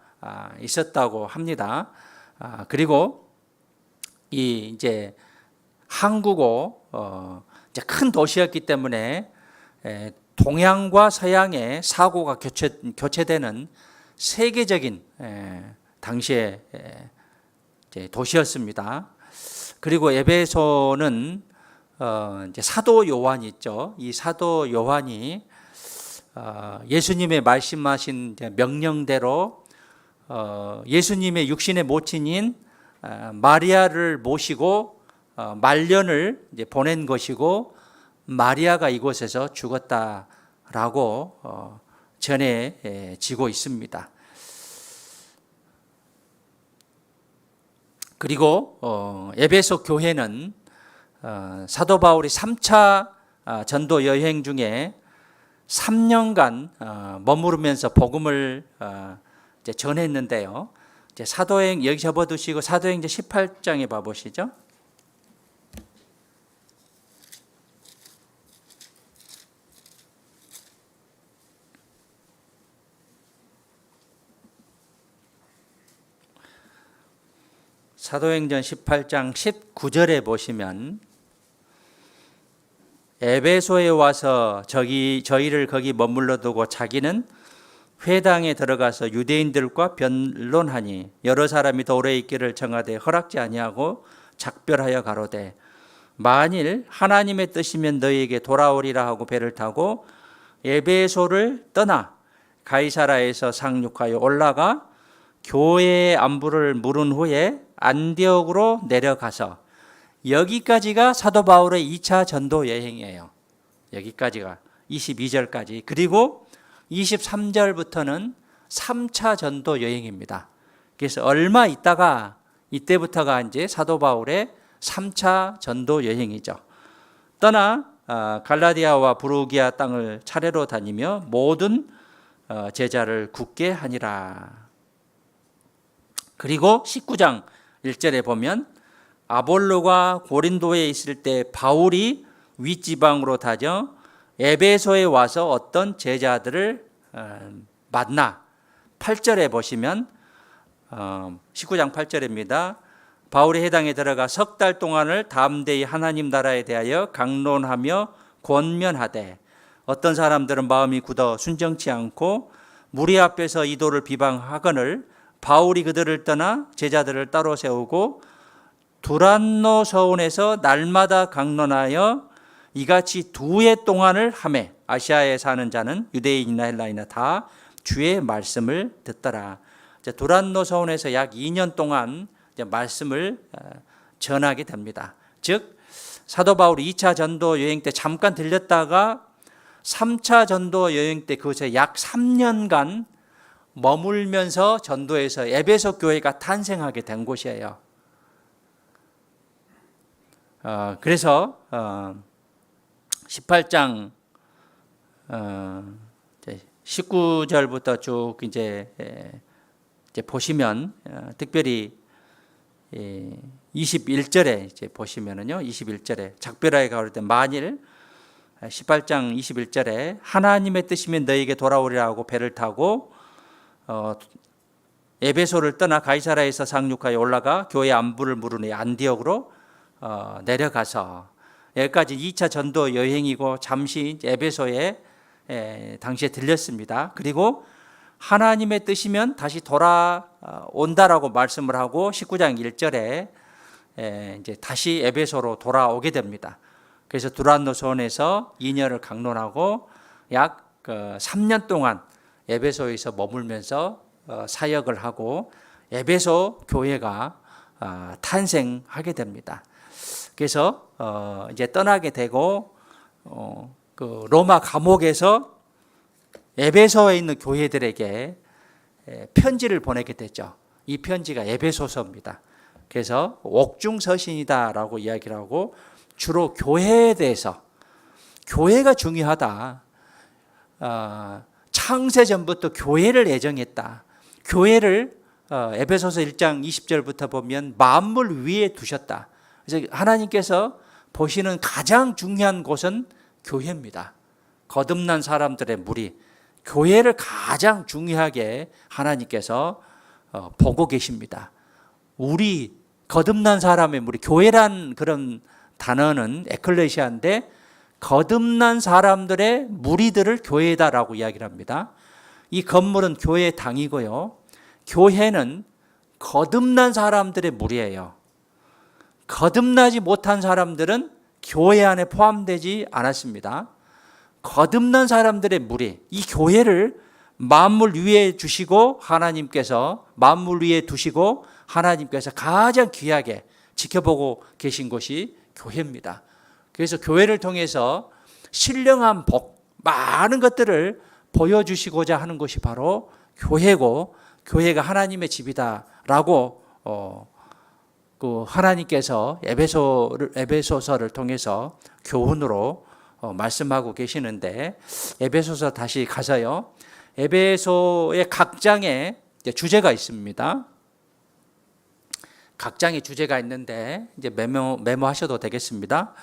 있었다고 합니다. 그리고 이 이제 한국어 이제 큰 도시였기 때문에 동양과 서양의 사고가 교체되는 세계적인 당시의 이제 도시였습니다. 그리고 에베소는 이제 사도 요한이 있죠. 이 사도 요한이 예수님의 말씀하신 명령대로 예수님의 육신의 모친인 마리아를 모시고 말년을 이제 보낸 것이고 마리아가 이곳에서 죽었다라고 전해지고 있습니다. 그리고 에베소 교회는 사도 바울이 3차 전도 여행 중에 3년간 머무르면서 복음을 이제 전했는데요. 이제 사도행 여기 접어두시고 사도행전 18장에 봐보시죠. 사도행전 18장 19절에 보시면 에베소에 와서 저희를 거기 머물러 두고 자기는 회당에 들어가서 유대인들과 변론하니 여러 사람이 더 오래 있기를 청하되 허락지 아니하고 작별하여 가로되 만일 하나님의 뜻이면 너희에게 돌아오리라 하고 배를 타고 에베소를 떠나 가이사라에서 상륙하여 올라가 교회의 안부를 물은 후에 안디옥으로 내려가서 여기까지가 사도 바울의 2차 전도 여행이에요. 여기까지가 22절까지. 그리고 23절부터는 3차 전도 여행입니다. 그래서 얼마 있다가 이때부터가 이제 사도 바울의 3차 전도 여행이죠. 떠나 갈라디아와 부르기아 땅을 차례로 다니며 모든 제자를 굳게 하니라. 그리고 19장 1절에 보면 아볼로가 고린도에 있을 때 바울이 윗지방으로 다녀 에베소에 와서 어떤 제자들을 만나. 8절에 보시면 19장 8절입니다. 바울이 해당에 들어가 석 달 동안을 담대히 하나님 나라에 대하여 강론하며 권면하되 어떤 사람들은 마음이 굳어 순정치 않고 무리 앞에서 이도를 비방하거늘 바울이 그들을 떠나 제자들을 따로 세우고 두란노 서원에서 날마다 강론하여 이같이 2해 동안을 하매 아시아에 사는 자는 유대인이나 헬라인이나 다 주의 말씀을 듣더라. 두란노 서원에서 약 2년 동안 말씀을 전하게 됩니다. 즉 사도 바울이 2차 전도 여행 때 잠깐 들렸다가 3차 전도 여행 때 그곳에 약 3년간 머물면서 전도해서 에베소 교회가 탄생하게 된 곳이에요. 그래서 18장 19절부터 쭉 이제 보시면 특별히 21절에 이제 보시면은요. 21절에 작별하여 가올 때 만일 18장 21절에 하나님의 뜻이면 너에게 돌아오리라 하고 배를 타고 에베소를 떠나 가이사라에서 상륙하여 올라가 교회 안부를 물으니 안디옥으로 내려가서 여기까지 2차 전도 여행이고 잠시 에베소에 당시에 들렸습니다. 그리고 하나님의 뜻이면 다시 돌아온다라고 말씀을 하고 19장 1절에 이제 다시 에베소로 돌아오게 됩니다. 그래서 두란노 소원에서 2년을 강론하고 약 3년 동안 에베소에서 머물면서 사역을 하고 에베소 교회가 탄생하게 됩니다. 그래서 이제 떠나게 되고 그 로마 감옥에서 에베소에 있는 교회들에게 편지를 보내게 되죠. 이 편지가 에베소서입니다. 그래서 옥중서신이다라고 이야기를 하고 주로 교회에 대해서 교회가 중요하다. 창세전부터 교회를 애정했다. 교회를 에베소서 1장 20절부터 보면 만물 위에 두셨다. 그래서 하나님께서 보시는 가장 중요한 곳은 교회입니다. 거듭난 사람들의 무리, 교회를 가장 중요하게 하나님께서 보고 계십니다. 우리 거듭난 사람의 무리, 교회란 그런 단어는 에클레시아인데 거듭난 사람들의 무리들을 교회다라고 이야기를 합니다. 이 건물은 교회의 당이고요. 교회는 거듭난 사람들의 무리예요. 거듭나지 못한 사람들은 교회 안에 포함되지 않았습니다. 거듭난 사람들의 무리, 이 교회를 만물 위에 주시고 하나님께서 만물 위에 두시고 하나님께서 가장 귀하게 지켜보고 계신 곳이 교회입니다. 그래서 교회를 통해서 신령한 복, 많은 것들을 보여주시고자 하는 것이 바로 교회고 교회가 하나님의 집이다라고 그 하나님께서 에베소서를 통해서 교훈으로 말씀하고 계시는데 에베소서 다시 가서요. 에베소의 각 장에 주제가 있습니다. 각 장에 주제가 있는데 이제 메모하셔도 되겠습니다.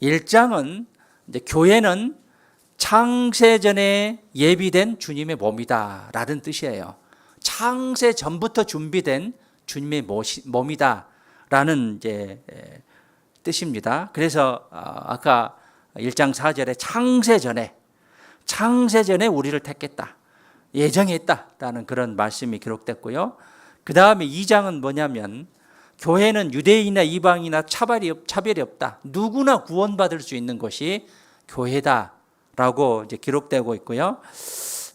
1장은 이제 교회는 창세전에 예비된 주님의 몸이다라는 뜻이에요. 창세 전부터 준비된 주님의 몸이다라는 이제 뜻입니다. 그래서 아까 1장 4절에 창세전에 우리를 택했다, 예정했다라는 그런 말씀이 기록됐고요. 그 다음에 2장은 뭐냐면 교회는 유대인이나 이방이나 차별이 없다. 누구나 구원받을 수 있는 것이 교회다라고 이제 기록되고 있고요.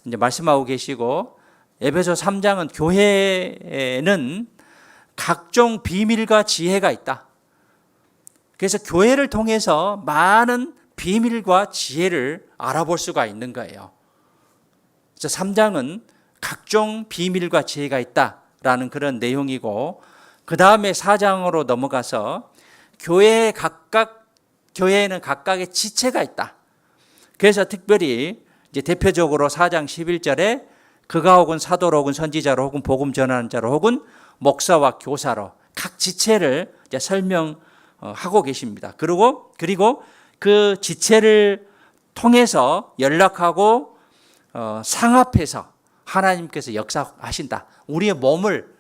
이제 말씀하고 계시고 에베소 3장은 교회에는 각종 비밀과 지혜가 있다. 그래서 교회를 통해서 많은 비밀과 지혜를 알아볼 수가 있는 거예요. 그래서 3장은 각종 비밀과 지혜가 있다라는 그런 내용이고 그 다음에 4장으로 넘어가서 교회에는 각각의 지체가 있다. 그래서 특별히 이제 대표적으로 4장 11절에 그가 혹은 사도로 혹은 선지자로 혹은 복음 전하는 자로 혹은 목사와 교사로 각 지체를 이제 설명하고 계십니다. 그리고 그 지체를 통해서 연락하고 상합해서 하나님께서 역사하신다. 우리의 몸을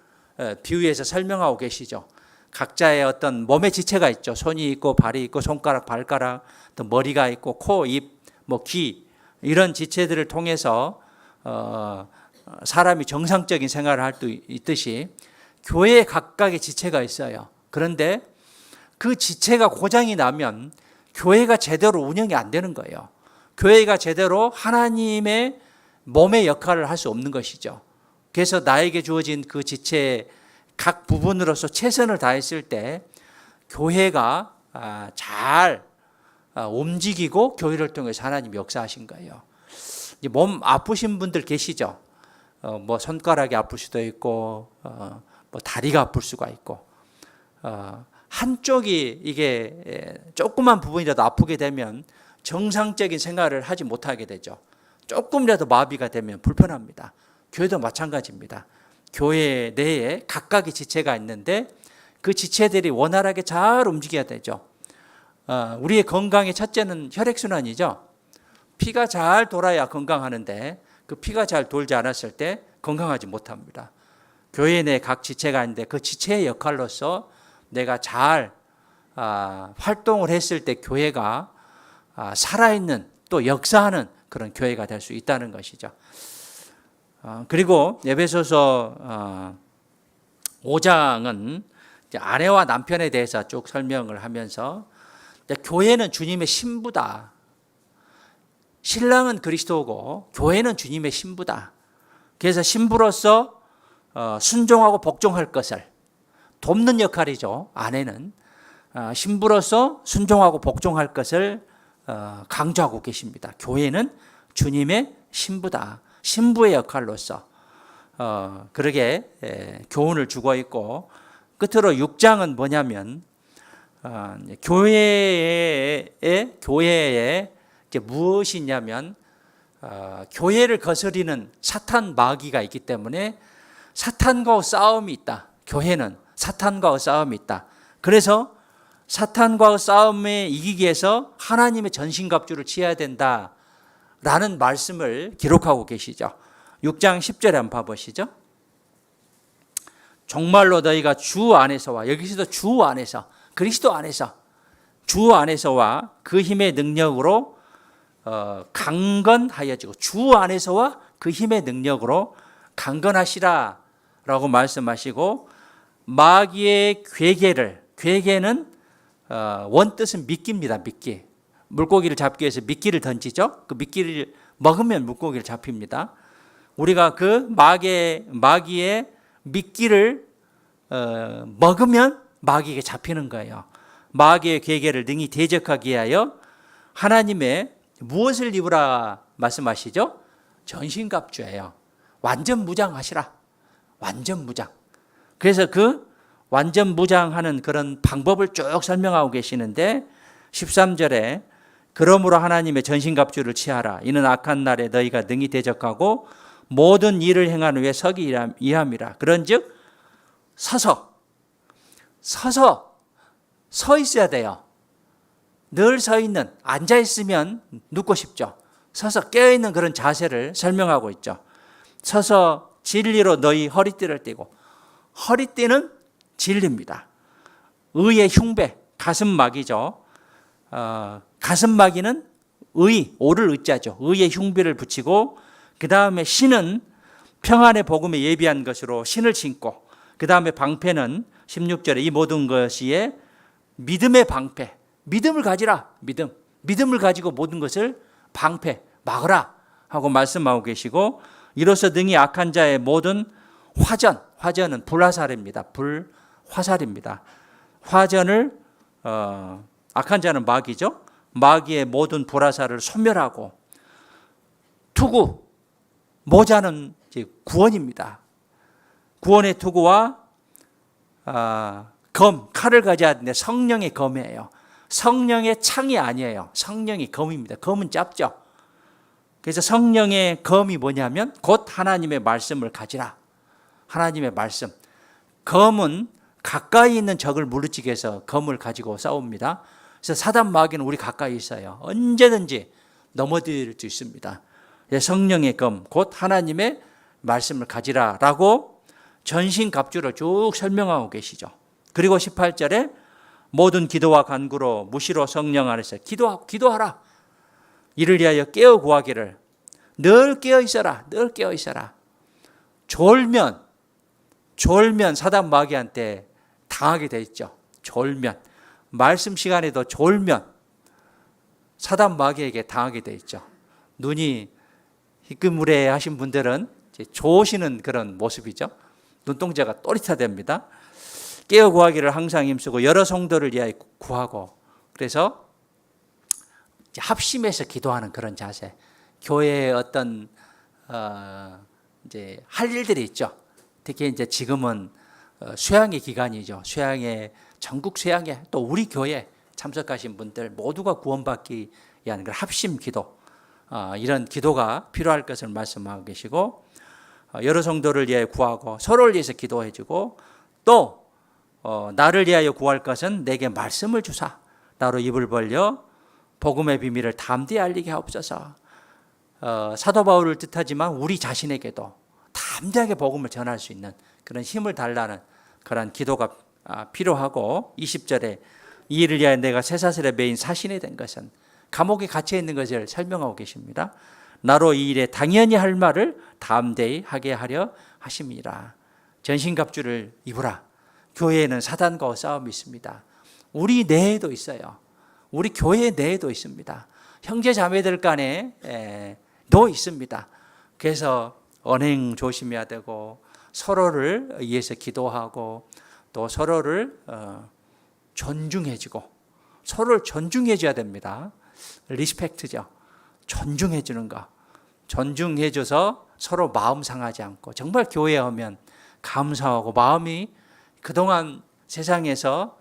비유해서 설명하고 계시죠. 각자의 어떤 몸의 지체가 있죠. 손이 있고 발이 있고 손가락, 발가락, 또 머리가 있고 코, 입, 귀 이런 지체들을 통해서 사람이 정상적인 생활을 할 수 있듯이 교회에 각각의 지체가 있어요. 그런데 그 지체가 고장이 나면 교회가 제대로 운영이 안 되는 거예요. 교회가 제대로 하나님의 몸의 역할을 할 수 없는 것이죠. 그래서 나에게 주어진 그 지체의 각 부분으로서 최선을 다했을 때 교회가 잘 움직이고 교회를 통해서 하나님이 역사하신 거예요. 몸 아프신 분들 계시죠? 뭐 손가락이 아플 수도 있고 뭐 다리가 아플 수가 있고 한쪽이 이게 조그만 부분이라도 아프게 되면 정상적인 생활을 하지 못하게 되죠. 조금이라도 마비가 되면 불편합니다. 교회도 마찬가지입니다. 교회 내에 각각의 지체가 있는데 그 지체들이 원활하게 잘 움직여야 되죠. 우리의 건강의 첫째는 혈액순환이죠. 피가 잘 돌아야 건강하는데 그 피가 잘 돌지 않았을 때 건강하지 못합니다. 교회 내 각 지체가 있는데 그 지체의 역할로서 내가 잘 활동을 했을 때 교회가 살아있는 또 역사하는 그런 교회가 될 수 있다는 것이죠. 그리고 에베소서 5장은 아내와 남편에 대해서 쭉 설명을 하면서 교회는 주님의 신부다. 신랑은 그리스도고 교회는 주님의 신부다. 그래서 신부로서 순종하고 복종할 것을 돕는 역할이죠. 아내는 신부로서 순종하고 복종할 것을 강조하고 계십니다. 교회는 주님의 신부다. 신부의 역할로서 그러게 교훈을 주고 있고 끝으로 6장은 뭐냐면 교회에 무엇이 있냐면 교회를 거스리는 사탄 마귀가 있기 때문에 사탄과 싸움이 있다. 교회는 사탄과 싸움이 있다. 그래서 사탄과의 싸움에 이기기 위해서 하나님의 전신갑주를 취해야 된다라는 말씀을 기록하고 계시죠. 6장 10절에 한번 봐보시죠. 정말로 너희가 주 안에서와, 여기서도 주 안에서, 그리스도 안에서, 주 안에서와 그 힘의 능력으로 강건하여지고, 주 안에서와 그 힘의 능력으로 강건하시라 라고 말씀하시고, 마귀의 괴계는 원뜻은 미끼입니다. 미끼. 물고기를 잡기 위해서 미끼를 던지죠. 그 미끼를 먹으면 물고기를 잡힙니다. 우리가 그 마귀의 미끼를 먹으면 마귀에게 잡히는 거예요. 마귀의 괴계를 능히 대적하기 위하여 하나님의 무엇을 입으라 말씀하시죠? 전신갑주예요. 완전 무장하시라. 완전 무장. 그래서 그 완전 무장하는 그런 방법을 쭉 설명하고 계시는데 13절에 그러므로 하나님의 전신갑주를 취하라. 이는 악한 날에 너희가 능히 대적하고 모든 일을 행하는 후에 서기 이함이라. 그런즉 서서 서 있어야 돼요. 늘 서 있는, 앉아 있으면 눕고 싶죠. 서서 깨어 있는 그런 자세를 설명하고 있죠. 서서 진리로 너희 허리띠를 띠고, 허리띠는 진리입니다. 의의 흉배, 가슴막이죠. 가슴막이는 오를 의자죠. 의의 흉배를 붙이고, 그 다음에 신은 평안의 복음에 예비한 것으로 신을 신고, 그 다음에 방패는 16절에 이 모든 것이 믿음의 방패, 믿음을 가지라. 믿음을 가지고 모든 것을 방패, 막으라 하고 말씀하고 계시고, 이로써 능히 악한 자의 모든 화전은 불화살입니다. 불화살입니다. 화전을 악한 자는 마귀죠. 마귀의 모든 불화살을 소멸하고, 투구 모자는 구원입니다. 구원의 투구와 칼을 가져야 하는데 성령의 검이에요. 성령의 창이 아니에요. 성령의 검입니다. 검은 짧죠. 그래서 성령의 검이 뭐냐면 곧 하나님의 말씀을 가지라. 하나님의 말씀. 검은 가까이 있는 적을 물리치기 위해서 검을 가지고 싸웁니다. 그래서 사단 마귀는 우리 가까이 있어요. 언제든지 넘어질 수 있습니다. 성령의 검, 곧 하나님의 말씀을 가지라라고 전신갑주를 쭉 설명하고 계시죠. 그리고 18절에 모든 기도와 간구로 무시로 성령 안에서 기도하라. 이를 위하여 깨어 구하기를. 늘 깨어 있어라. 늘 깨어 있어라. 졸면 사단 마귀한테 당하게 돼 있죠. 졸면. 말씀 시간에도 졸면 사단 마귀에게 당하게 돼 있죠. 눈이 희끄무레 하신 분들은 좋으시는 그런 모습이죠. 눈동자가 또렷하답니다. 깨어 구하기를 항상 힘쓰고 여러 성도를 위하여 구하고, 그래서 합심해서 기도하는 그런 자세. 교회의 어떤 이제 할 일들이 있죠. 특히 이제 지금은 수양의 기간이죠. 전국 수양회, 또 우리 교회 참석하신 분들 모두가 구원받기 위한 그런 합심 기도, 이런 기도가 필요할 것을 말씀하고 계시고, 여러 성도를 위하여 구하고 서로를 위해서 기도해주고, 또 나를 위하여 구할 것은 내게 말씀을 주사. 나로 입을 벌려 복음의 비밀을 담대히 알리게 하옵소서. 사도 바울을 뜻하지만 우리 자신에게도 담대하게 복음을 전할 수 있는 그런 힘을 달라는 그런 기도가 필요하고, 20절에 이 일을 위하여 내가 쇠사슬에 매인 사신이 된 것은, 감옥에 갇혀 있는 것을 설명하고 계십니다. 나로 이 일에 당연히 할 말을 담대히 하게 하려 하심이라. 전신갑주를 입으라. 교회에는 사단과 싸움이 있습니다. 우리 내에도 있어요. 우리 교회 내에도 있습니다. 형제 자매들 간에도 있습니다. 그래서 언행 조심해야 되고, 서로를 위해서 기도하고, 또 서로를 존중해주고, 서로를 존중해줘야 됩니다. 리스펙트죠. 존중해주는 거. 존중해줘서 서로 마음 상하지 않고, 정말 교회에 오면 감사하고, 마음이 그동안 세상에서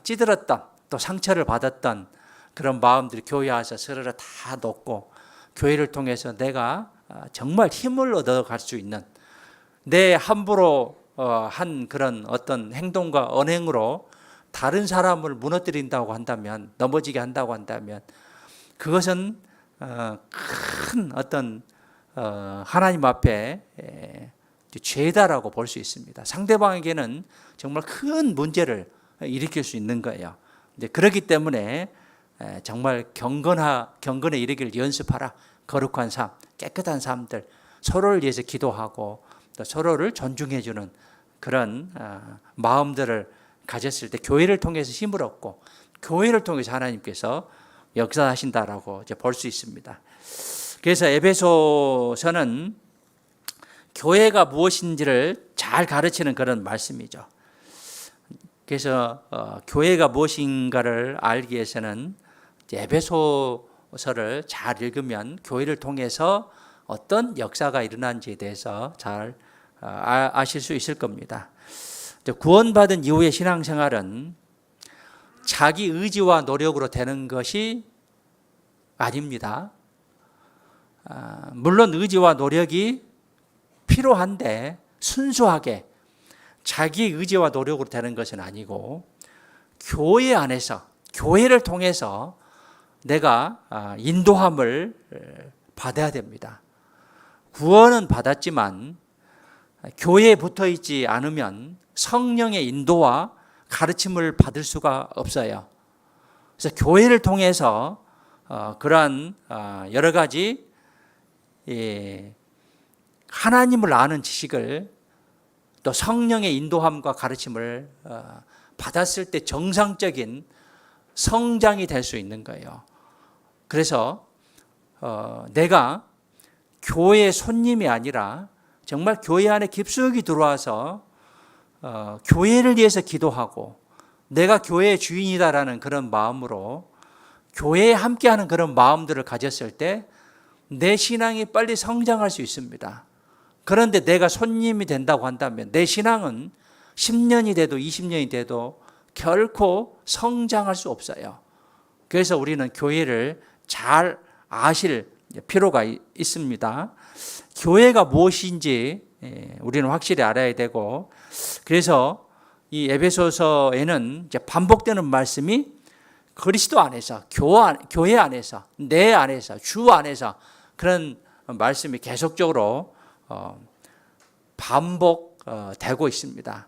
찌들었던, 또 상처를 받았던 그런 마음들이 교회에 와서 서로를 다 놓고, 교회를 통해서 내가 정말 힘을 얻어갈 수 있는, 내 함부로 한 그런 어떤 행동과 언행으로 다른 사람을 무너뜨린다고 한다면, 넘어지게 한다고 한다면 그것은 큰 어떤 하나님 앞에 죄다라고 볼 수 있습니다. 상대방에게는 정말 큰 문제를 일으킬 수 있는 거예요. 그렇기 때문에 정말 경건에 이르기를 연습하라. 거룩한 삶, 깨끗한 삶들, 서로를 위해서 기도하고 또 서로를 존중해주는 그런 마음들을 가졌을 때 교회를 통해서 힘을 얻고 교회를 통해서 하나님께서 역사하신다라고 이제 볼 수 있습니다. 그래서 에베소서는 교회가 무엇인지를 잘 가르치는 그런 말씀이죠. 그래서 교회가 무엇인가를 알기 위해서는 에베소서를 잘 읽으면 교회를 통해서 어떤 역사가 일어난지에 대해서 잘 아실 수 있을 겁니다. 구원받은 이후의 신앙생활은 자기 의지와 노력으로 되는 것이 아닙니다. 물론 의지와 노력이 필요한데 순수하게 자기 의지와 노력으로 되는 것은 아니고 교회 안에서, 교회를 통해서 내가 인도함을 받아야 됩니다. 구원은 받았지만 교회에 붙어 있지 않으면 성령의 인도와 가르침을 받을 수가 없어요. 그래서 교회를 통해서 그러한 여러 가지 하나님을 아는 지식을 또 성령의 인도함과 가르침을 받았을 때 정상적인 성장이 될 수 있는 거예요. 그래서 내가 교회의 손님이 아니라 정말 교회 안에 깊숙이 들어와서 교회를 위해서 기도하고 내가 교회의 주인이다라는 그런 마음으로 교회에 함께하는 그런 마음들을 가졌을 때 내 신앙이 빨리 성장할 수 있습니다. 그런데 내가 손님이 된다고 한다면 내 신앙은 10년이 돼도 20년이 돼도 결코 성장할 수 없어요. 그래서 우리는 교회를 잘 아실 필요가 있습니다. 교회가 무엇인지 우리는 확실히 알아야 되고, 그래서 이 에베소서에는 이제 반복되는 말씀이 그리스도 안에서, 교회 안에서, 내 안에서, 주 안에서 그런 말씀이 계속적으로 반복되고 있습니다.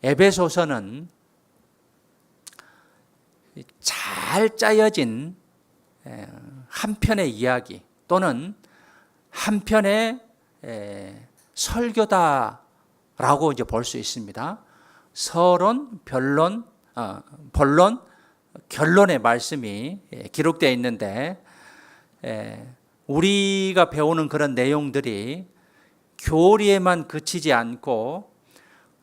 에베소서는 잘 짜여진 한 편의 이야기 또는 한 편의 설교다라고 이제 볼 수 있습니다. 서론, 변론, 본론, 결론의 말씀이 기록되어 있는데 우리가 배우는 그런 내용들이 교리에만 그치지 않고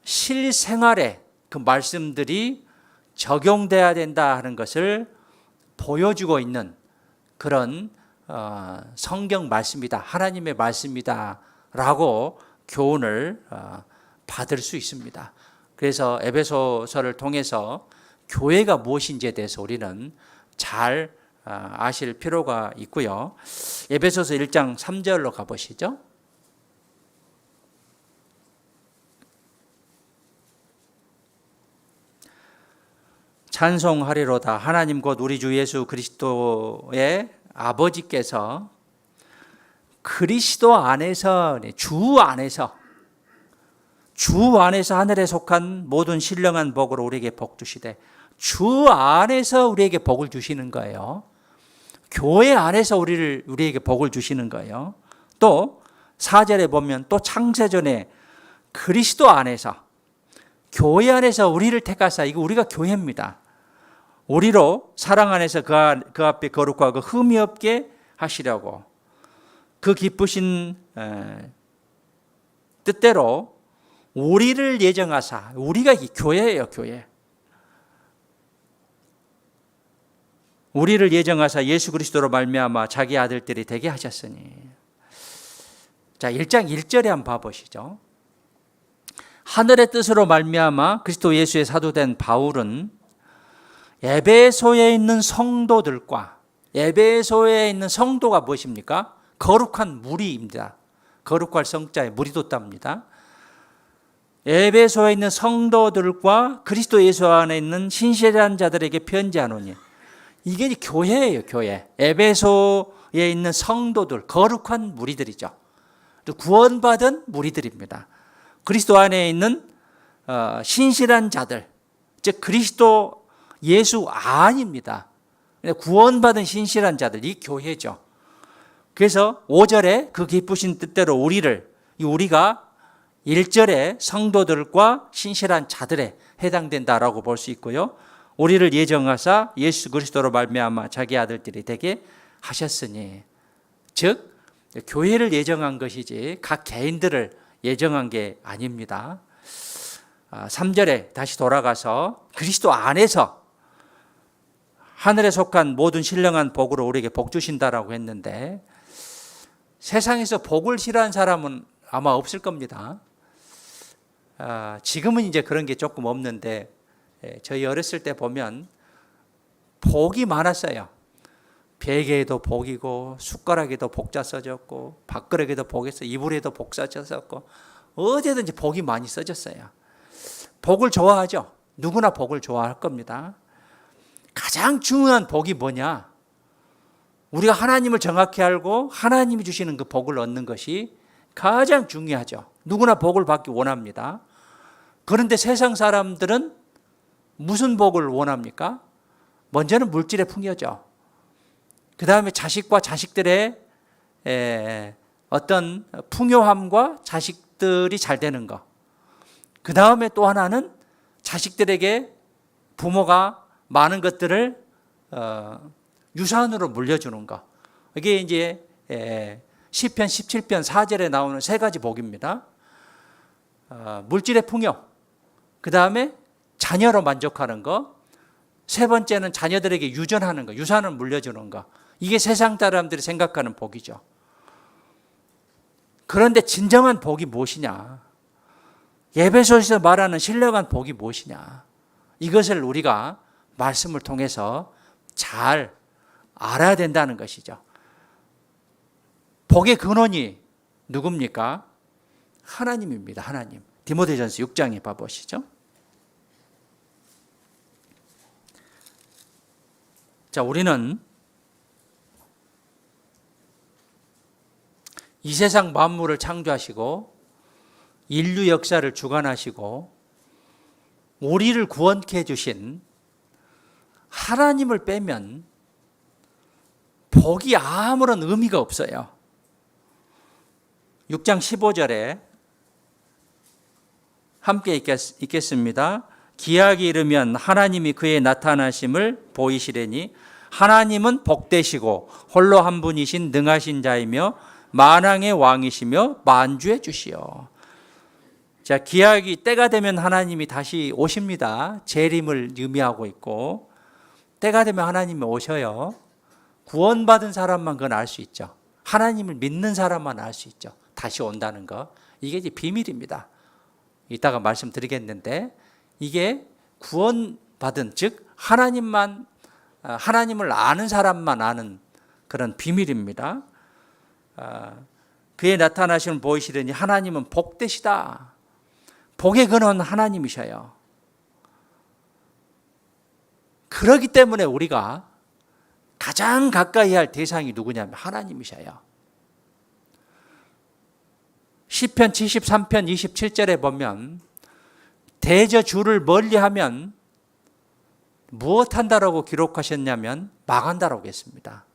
실생활에 그 말씀들이 적용돼야 된다 하는 것을 보여주고 있는 그런 성경 말씀이다, 하나님의 말씀이다 라고 교훈을 받을 수 있습니다. 그래서 에베소서를 통해서 교회가 무엇인지에 대해서 우리는 잘 아실 필요가 있고요. 에베소서 1장 3절로 가보시죠. 찬송하리로다. 하나님 곧 우리 주 예수 그리스도의 아버지께서 그리스도 안에서, 주 안에서 하늘에 속한 모든 신령한 복으로 우리에게 복 주시되, 주 안에서 우리에게 복을 주시는 거예요. 교회 안에서 우리에게 복을 주시는 거예요. 또 4절에 보면 또 창세전에 그리스도 안에서, 교회 안에서 우리를 택하사, 이거 우리가 교회입니다. 우리로 사랑 안에서 그 앞에 거룩하고 흠이 없게 하시려고 그 기쁘신 뜻대로 우리를 예정하사, 우리가 이 교회예요, 교회. 우리를 예정하사 예수 그리스도로 말미암아 자기 아들들이 되게 하셨으니. 자, 1장 1절에 한번 봐보시죠. 하늘의 뜻으로 말미암아 그리스도 예수의 사도된 바울은 에베소에 있는 성도들과, 에베소에 있는 성도가 무엇입니까? 거룩한 무리입니다. 거룩할 성자에 무리 돋답니다. 에베소에 있는 성도들과 그리스도 예수 안에 있는 신실한 자들에게 편지하노니, 이게 이제 교회예요, 교회. 에베소에 있는 성도들, 거룩한 무리들이죠. 또 구원받은 무리들입니다. 그리스도 안에 있는 신실한 자들, 즉 그리스도 예수 안입니다. 구원받은 신실한 자들, 이 교회죠. 그래서 5절에 그 기쁘신 뜻대로 우리가 1절에 성도들과 신실한 자들에 해당된다라고 볼 수 있고요. 우리를 예정하사 예수 그리스도로 말미암아 자기 아들들이 되게 하셨으니, 즉 교회를 예정한 것이지 각 개인들을 예정한 게 아닙니다. 3절에 다시 돌아가서 그리스도 안에서 하늘에 속한 모든 신령한 복으로 우리에게 복 주신다라고 했는데, 세상에서 복을 싫어하는 사람은 아마 없을 겁니다. 지금은 이제 그런 게 조금 없는데, 저희 어렸을 때 보면 복이 많았어요. 베개에도 복이고, 숟가락에도 복자 써졌고, 밥그릇에도 복이 써, 이불에도 복사 써졌고, 어디든지 복이 많이 써졌어요. 복을 좋아하죠. 누구나 복을 좋아할 겁니다. 가장 중요한 복이 뭐냐? 우리가 하나님을 정확히 알고 하나님이 주시는 그 복을 얻는 것이 가장 중요하죠. 누구나 복을 받기 원합니다. 그런데 세상 사람들은 무슨 복을 원합니까? 먼저는 물질의 풍요죠. 그 다음에 자식과 자식들의 어떤 풍요함과 자식들이 잘 되는 것. 그 다음에 또 하나는 자식들에게 부모가 많은 것들을 유산으로 물려주는 것. 이게 이제 시편 17편 4절에 나오는 세 가지 복입니다. 물질의 풍요, 그 다음에 자녀로 만족하는 것, 세 번째는 자녀들에게 유전하는 것, 유산을 물려주는 것. 이게 세상 사람들이 생각하는 복이죠. 그런데 진정한 복이 무엇이냐? 에베소서에서 말하는 신령한 복이 무엇이냐? 이것을 우리가 말씀을 통해서 잘 알아야 된다는 것이죠. 복의 근원이 누굽니까? 하나님입니다. 하나님. 디모데전서 6장에 봐보시죠. 자, 우리는 이 세상 만물을 창조하시고 인류 역사를 주관하시고 우리를 구원케 해주신 하나님을 빼면 복이 아무런 의미가 없어요. 6장 15절에 함께 읽겠습니다. 기약이 이르면 하나님이 그의 나타나심을 보이시려니 하나님은 복되시고 홀로 한 분이신 능하신 자이며 만왕의 왕이시며 만주의 주시오. 자, 기약이 때가 되면 하나님이 다시 오십니다. 재림을 의미하고 있고, 때가 되면 하나님이 오셔요. 구원받은 사람만 그건 알 수 있죠. 하나님을 믿는 사람만 알 수 있죠. 다시 온다는 거. 이게 이제 비밀입니다. 이따가 말씀드리겠는데, 이게 구원받은, 즉 하나님을 아는 사람만 아는 그런 비밀입니다. 그의 나타나심을 보이시려니 하나님은 복되시다. 복의 근원 하나님이셔요. 그렇기 때문에 우리가 가장 가까이 할 대상이 누구냐면 하나님이셔요. 시편 73편 27절에 보면 대저 주를 멀리하면 무엇한다라고 기록하셨냐면 망한다라고 했습니다.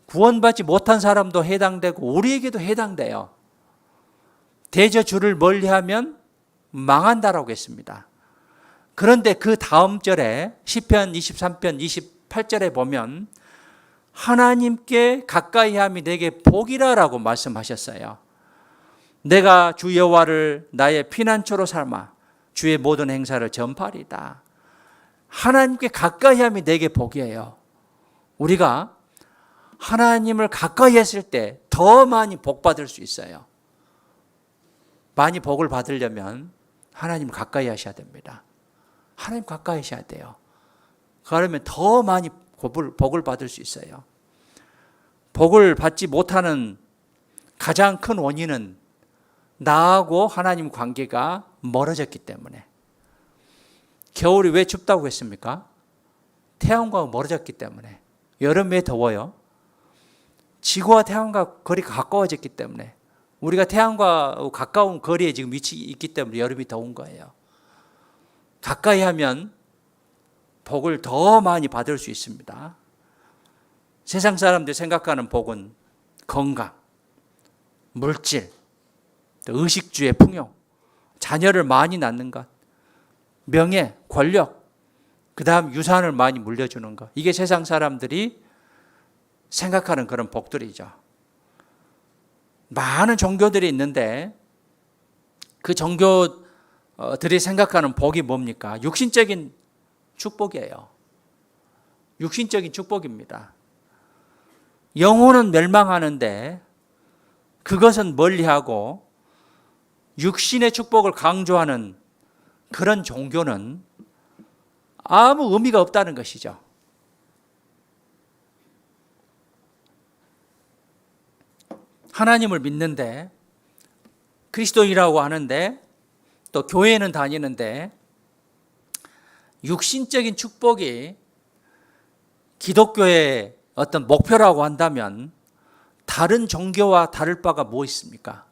구원받지 못한 사람도 해당되고 우리에게도 해당돼요. 대저 주를 멀리하면 망한다라고 했습니다. 그런데 그 다음 절에 시편 23편 28절에 보면 하나님께 가까이함이 내게 복이라라고 말씀하셨어요. 내가 주 여호와를 나의 피난처로 삼아 주의 모든 행사를 전파하리다. 하나님께 가까이함이 내게 복이에요. 우리가 하나님을 가까이 했을 때 더 많이 복 받을 수 있어요. 많이 복을 받으려면 하나님 가까이 하셔야 됩니다. 하나님 가까이 하셔야 돼요. 그러면 더 많이 복을 받을 수 있어요. 복을 받지 못하는 가장 큰 원인은 나하고 하나님 관계가 멀어졌기 때문에. 겨울이 왜 춥다고 했습니까? 태양과 멀어졌기 때문에. 여름 왜 더워요? 지구와 태양과 거리가 가까워졌기 때문에. 우리가 태양과 가까운 거리에 지금 있기 때문에 여름이 더운 거예요. 가까이 하면 복을 더 많이 받을 수 있습니다. 세상 사람들이 생각하는 복은 건강, 물질, 의식주의 풍요, 자녀를 많이 낳는 것, 명예, 권력, 그 다음 유산을 많이 물려주는 것. 이게 세상 사람들이 생각하는 그런 복들이죠. 많은 종교들이 있는데 그 종교들이 생각하는 복이 뭡니까? 육신적인 축복이에요. 육신적인 축복입니다. 영혼은 멸망하는데 그것은 멀리하고 육신의 축복을 강조하는 그런 종교는 아무 의미가 없다는 것이죠. 하나님을 믿는데 그리스도인이라고 하는데 또 교회는 다니는데 육신적인 축복이 기독교의 어떤 목표라고 한다면 다른 종교와 다를 바가 뭐 있습니까?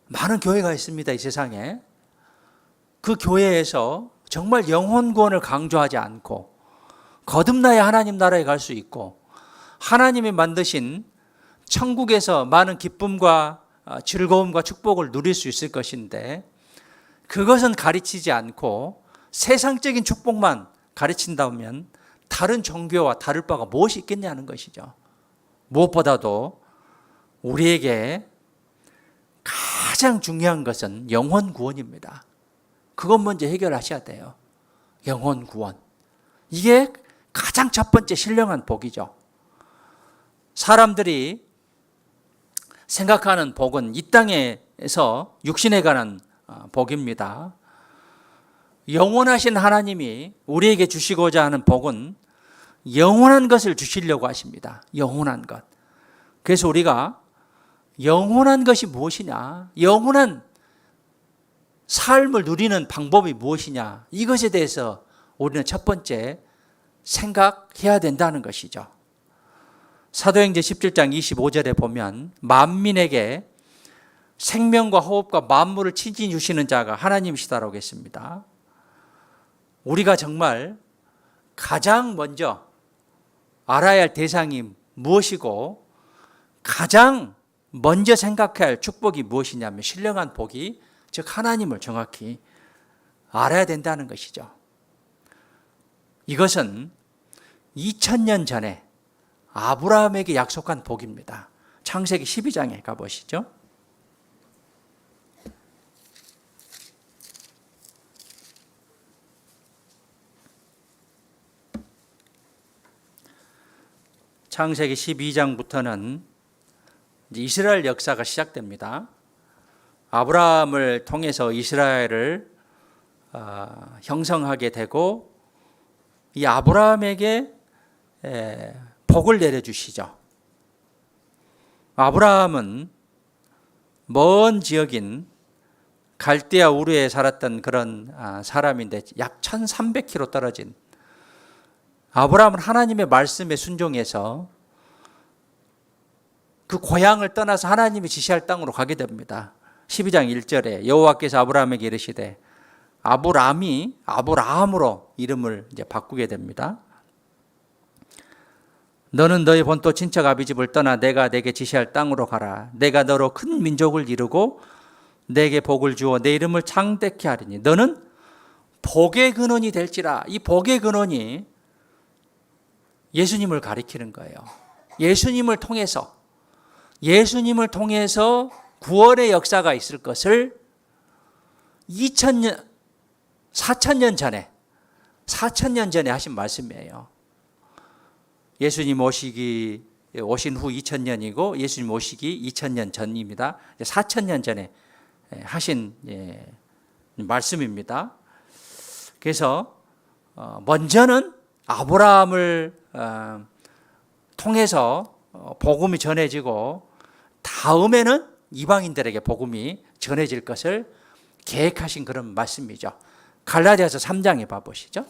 많은 교회가 있습니다, 이 세상에. 그 교회에서 정말 영혼 구원을 강조하지 않고 거듭나야 하나님 나라에 갈 수 있고 하나님이 만드신 천국에서 많은 기쁨과 즐거움과 축복을 누릴 수 있을 것인데 그것은 가르치지 않고 세상적인 축복만 가르친다면 다른 종교와 다를 바가 무엇이 있겠냐는 것이죠. 무엇보다도 우리에게 가장 중요한 것은 영혼 구원입니다. 그것 먼저 해결하셔야 돼요. 영혼 구원. 이게 가장 첫 번째 신령한 복이죠. 사람들이 생각하는 복은 이 땅에서 육신에 관한 복입니다. 영원하신 하나님이 우리에게 주시고자 하는 복은 영원한 것을 주시려고 하십니다. 영원한 것. 그래서 우리가 영원한 것이 무엇이냐, 영원한 삶을 누리는 방법이 무엇이냐, 이것에 대해서 우리는 첫 번째 생각해야 된다는 것이죠. 사도행전 17장 25절에 보면 만민에게 생명과 호흡과 만물을 친히 주시는 자가 하나님이시다라고 했습니다. 우리가 정말 가장 먼저 알아야 할 대상이 무엇이고 가장 먼저 생각해야 할 축복이 무엇이냐면 신령한 복이 즉 하나님을 정확히 알아야 된다는 것이죠. 이것은 2000년 전에 아브라함에게 약속한 복입니다. 창세기 12장에 가보시죠. 창세기 12장부터는 이스라엘 역사가 시작됩니다. 아브라함을 통해서 이스라엘을 형성하게 되고 이 아브라함에게 복을 내려주시죠. 아브라함은 먼 지역인 갈대아 우르에 살았던 그런 사람인데 약 1300km 떨어진 아브라함은 하나님의 말씀에 순종해서 그 고향을 떠나서 하나님이 지시할 땅으로 가게 됩니다. 12장 1절에 여호와께서 아브라함에게 이르시되 아브람이 아브라함으로 이름을 이제 바꾸게 됩니다. 너는 너의 본토 친척 아비집을 떠나 내가 내게 지시할 땅으로 가라. 내가 너로 큰 민족을 이루고 내게 복을 주어 내 이름을 창대케 하리니 너는 복의 근원이 될지라. 이 복의 근원이 예수님을 가리키는 거예요. 예수님을 통해서 구원의 역사가 있을 것을 4,000년 전에 하신 말씀이에요. 예수님 오신 후 2000년이고 예수님 오시기 2000년 전입니다. 4000년 전에 하신 말씀입니다. 그래서 먼저는 아브라함을 통해서 복음이 전해지고 다음에는 이방인들에게 복음이 전해질 것을 계획하신 그런 말씀이죠. 갈라디아서 3장에 봐보시죠.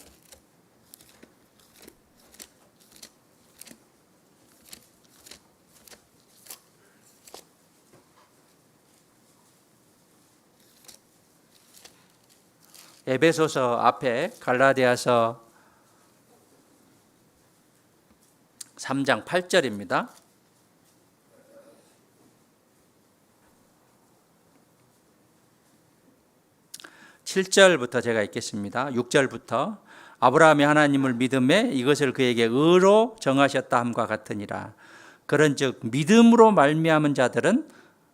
에베소서 앞에 갈라디아서 3장 8절입니다. 7절부터 제가 읽겠습니다. 6절부터 아브라함이 하나님을 믿음에 이것을 그에게 의로 정하셨다 함과 같으니라. 그런즉 믿음으로 말미암은 자들은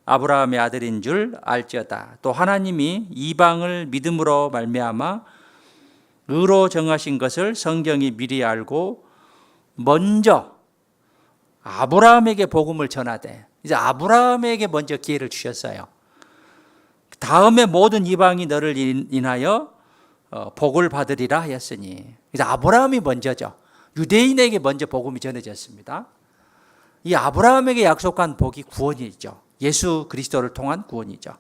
아브라함의 아들인 줄 알지어다. 또 하나님이 이방을 믿음으로 말미암아 의로 정하신 것을 성경이 미리 알고 먼저 아브라함에게 복음을 전하되, 이제 아브라함에게 먼저 기회를 주셨어요. 다음에 모든 이방이 너를 인하여 복을 받으리라 하였으니, 이제 아브라함이 먼저죠. 유대인에게 먼저 복음이 전해졌습니다. 이 아브라함에게 약속한 복이 구원이죠. 예수 그리스도를 통한 구원이죠.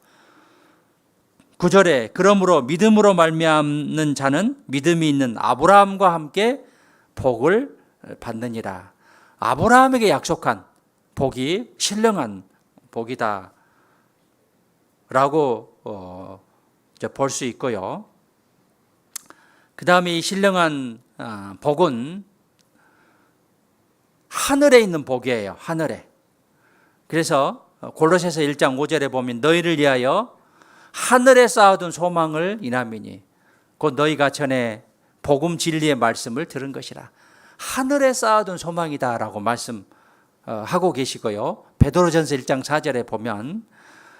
9절에 그러므로 믿음으로 말미암는 자는 믿음이 있는 아브라함과 함께 복을 받느니라. 아브라함에게 약속한 복이 신령한 복이다 라고 볼 수 있고요. 그 다음에 이 신령한 복은 하늘에 있는 복이에요. 하늘에. 그래서 골로새서 1장 5절에 보면 너희를 위하여 하늘에 쌓아둔 소망을 인함이니 곧 너희가 전에 복음 진리의 말씀을 들은 것이라. 하늘에 쌓아둔 소망이다라고 말씀하고 계시고요. 베드로전서 1장 4절에 보면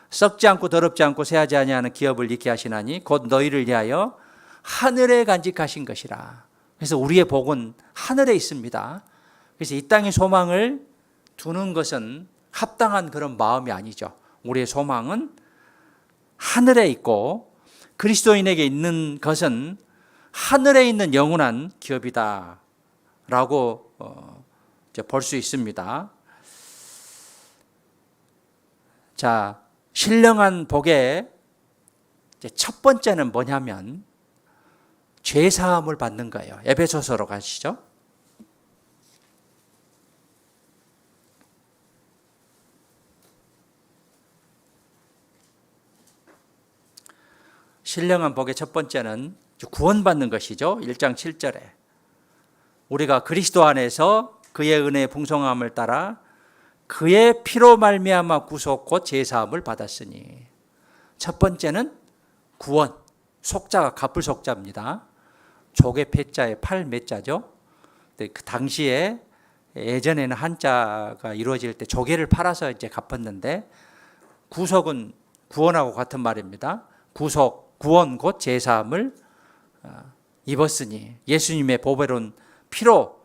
썩지 않고 더럽지 않고 새하지 아니하는 기업을 잃게 하시나니 곧 너희를 위하여 하늘에 간직하신 것이라. 그래서 우리의 복은 하늘에 있습니다. 그래서 이 땅의 소망을 두는 것은 합당한 그런 마음이 아니죠. 우리의 소망은 하늘에 있고 그리스도인에게 있는 것은 하늘에 있는 영원한 기업이다 라고 볼 수 있습니다. 자, 신령한 복의 첫 번째는 뭐냐면 죄사함을 받는 거예요. 에베소서로 가시죠. 신령한 복의 첫 번째는 구원받는 것이죠. 1장 7절에 우리가 그리스도 안에서 그의 은혜의 풍성함을 따라 그의 피로 말미암아 구속 곧 제사함을 받았으니, 첫 번째는 구원. 속자가 갑불 속자입니다. 조개 패자에 팔 매자죠. 그 당시에 예전에는 한자가 이루어질 때 조개를 팔아서 이제 갚았는데, 구속은 구원하고 같은 말입니다. 구속, 구원 곧 제사함을 입었으니 예수님의 보배로운 피로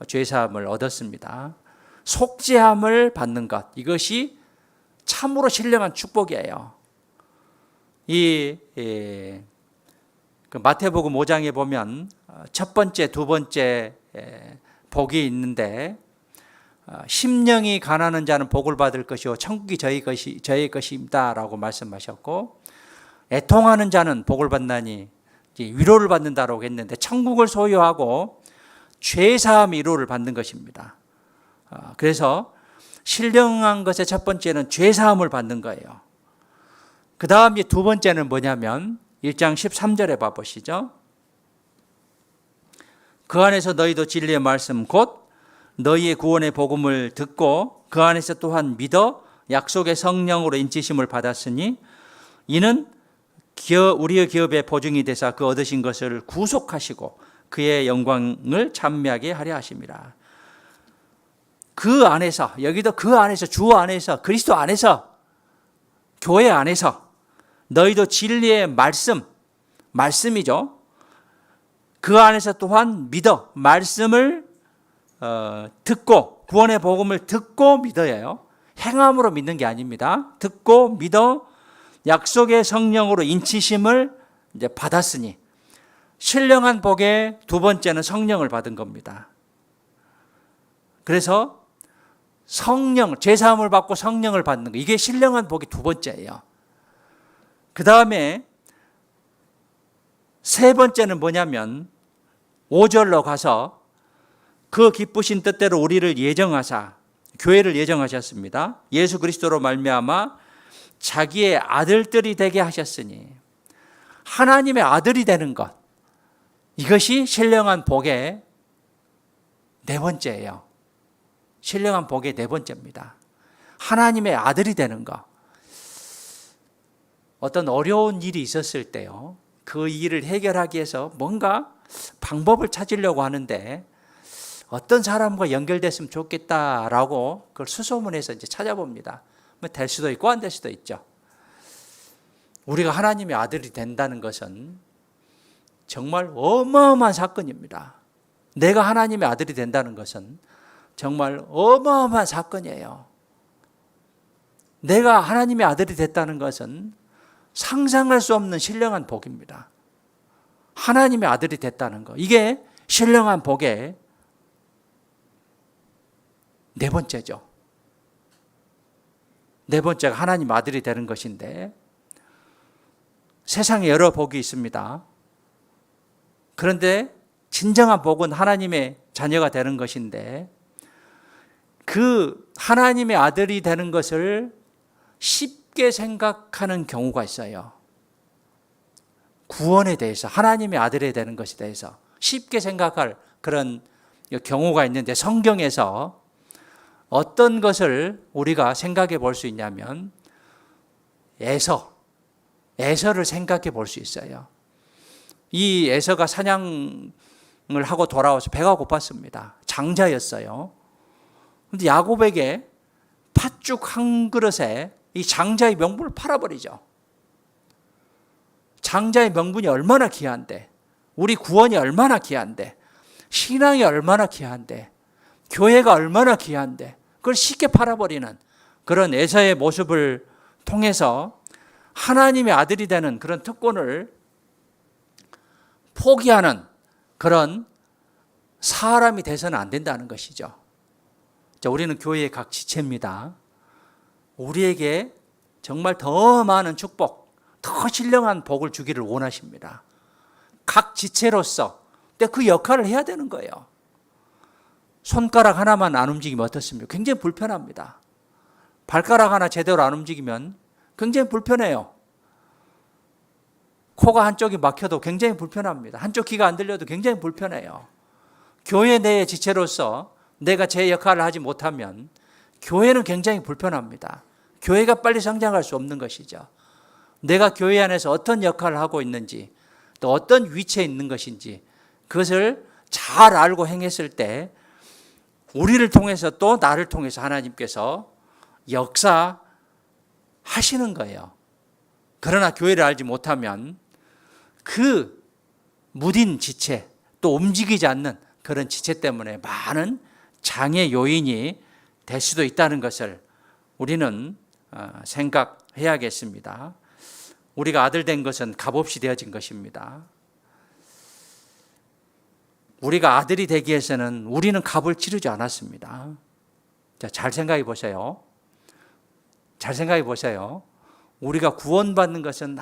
죄사함을 얻었습니다. 속죄함을 받는 것, 이것이 참으로 신령한 축복이에요. 그 마태복음 5장에 보면 첫 번째, 두 번째 복이 있는데, 심령이 가난한 자는 복을 받을 것이요 천국이 저희 것입니다라고 말씀하셨고, 애통하는 자는 복을 받나니 위로를 받는다라고 했는데, 천국을 소유하고 죄사함 위로를 받는 것입니다. 그래서 신령한 것의 첫 번째는 죄사함을 받는 거예요. 그 다음 두 번째는 뭐냐면 1장 13절에 봐보시죠. 그 안에서 너희도 진리의 말씀 곧 너희의 구원의 복음을 듣고 그 안에서 또한 믿어 약속의 성령으로 인치심을 받았으니 이는 우리의 기업의 보증이 되사 그 얻으신 것을 구속하시고 그의 영광을 찬미하게 하려 하심이라. 그 안에서, 여기도 그 안에서, 주 안에서, 그리스도 안에서, 교회 안에서 너희도 진리의 말씀이죠. 그 안에서 또한 믿어, 말씀을 듣고, 구원의 복음을 듣고 믿어야요. 행함으로 믿는 게 아닙니다. 듣고 믿어 약속의 성령으로 인치심을 이제 받았으니, 신령한 복의 두 번째는 성령을 받은 겁니다. 그래서 성령, 죄사함을 받고 성령을 받는 거, 이게 신령한 복의 두 번째예요. 그 다음에 세 번째는 뭐냐면 5절로 가서 그 기쁘신 뜻대로 우리를 예정하사 교회를 예정하셨습니다. 예수 그리스도로 말미암아 자기의 아들들이 되게 하셨으니 하나님의 아들이 되는 것, 이것이 신령한 복의 네 번째예요. 신령한 복의 네 번째입니다. 하나님의 아들이 되는 것. 어떤 어려운 일이 있었을 때요, 그 일을 해결하기 위해서 뭔가 방법을 찾으려고 하는데 어떤 사람과 연결됐으면 좋겠다라고 그걸 수소문해서 이제 찾아봅니다. 될 수도 있고 안 될 수도 있죠. 우리가 하나님의 아들이 된다는 것은 정말 어마어마한 사건입니다. 내가 하나님의 아들이 된다는 것은 정말 어마어마한 사건이에요. 내가 하나님의 아들이 됐다는 것은 상상할 수 없는 신령한 복입니다. 하나님의 아들이 됐다는 것, 이게 신령한 복의 네 번째죠. 네 번째가 하나님 아들이 되는 것인데, 세상에 여러 복이 있습니다. 그런데 진정한 복은 하나님의 자녀가 되는 것인데, 그 하나님의 아들이 되는 것을 쉽게 생각하는 경우가 있어요. 구원에 대해서, 하나님의 아들이 되는 것에 대해서 쉽게 생각할 그런 경우가 있는데, 성경에서 어떤 것을 우리가 생각해 볼 수 있냐면 에서를 생각해 볼 수 있어요. 이 에서가 사냥을 하고 돌아와서 배가 고팠습니다. 장자였어요. 그런데 야곱에게 팥죽 한 그릇에 이 장자의 명분을 팔아버리죠. 장자의 명분이 얼마나 귀한데, 우리 구원이 얼마나 귀한데, 신앙이 얼마나 귀한데, 교회가 얼마나 귀한데, 그걸 쉽게 팔아버리는 그런 에서의 모습을 통해서 하나님의 아들이 되는 그런 특권을 포기하는 그런 사람이 돼서는 안 된다는 것이죠. 자, 우리는 교회의 각 지체입니다. 우리에게 정말 더 많은 축복, 더 신령한 복을 주기를 원하십니다. 각 지체로서 그 역할을 해야 되는 거예요. 손가락 하나만 안 움직이면 어떻습니까? 굉장히 불편합니다. 발가락 하나 제대로 안 움직이면 굉장히 불편해요. 코가 한쪽이 막혀도 굉장히 불편합니다. 한쪽 귀가 안 들려도 굉장히 불편해요. 교회 내의 지체로서 내가 제 역할을 하지 못하면 교회는 굉장히 불편합니다. 교회가 빨리 성장할 수 없는 것이죠. 내가 교회 안에서 어떤 역할을 하고 있는지, 또 어떤 위치에 있는 것인지, 그것을 잘 알고 행했을 때 우리를 통해서 또 나를 통해서 하나님께서 역사하시는 거예요. 그러나 교회를 알지 못하면 그 무딘 지체, 또 움직이지 않는 그런 지체 때문에 많은 장애 요인이 될 수도 있다는 것을 우리는 생각해야겠습니다. 우리가 아들 된 것은 값없이 되어진 것입니다. 우리가 아들이 되기 위해서는 우리는 값을 치르지 않았습니다. 자, 잘 생각해 보세요. 잘 생각해 보세요. 우리가 구원받는 것은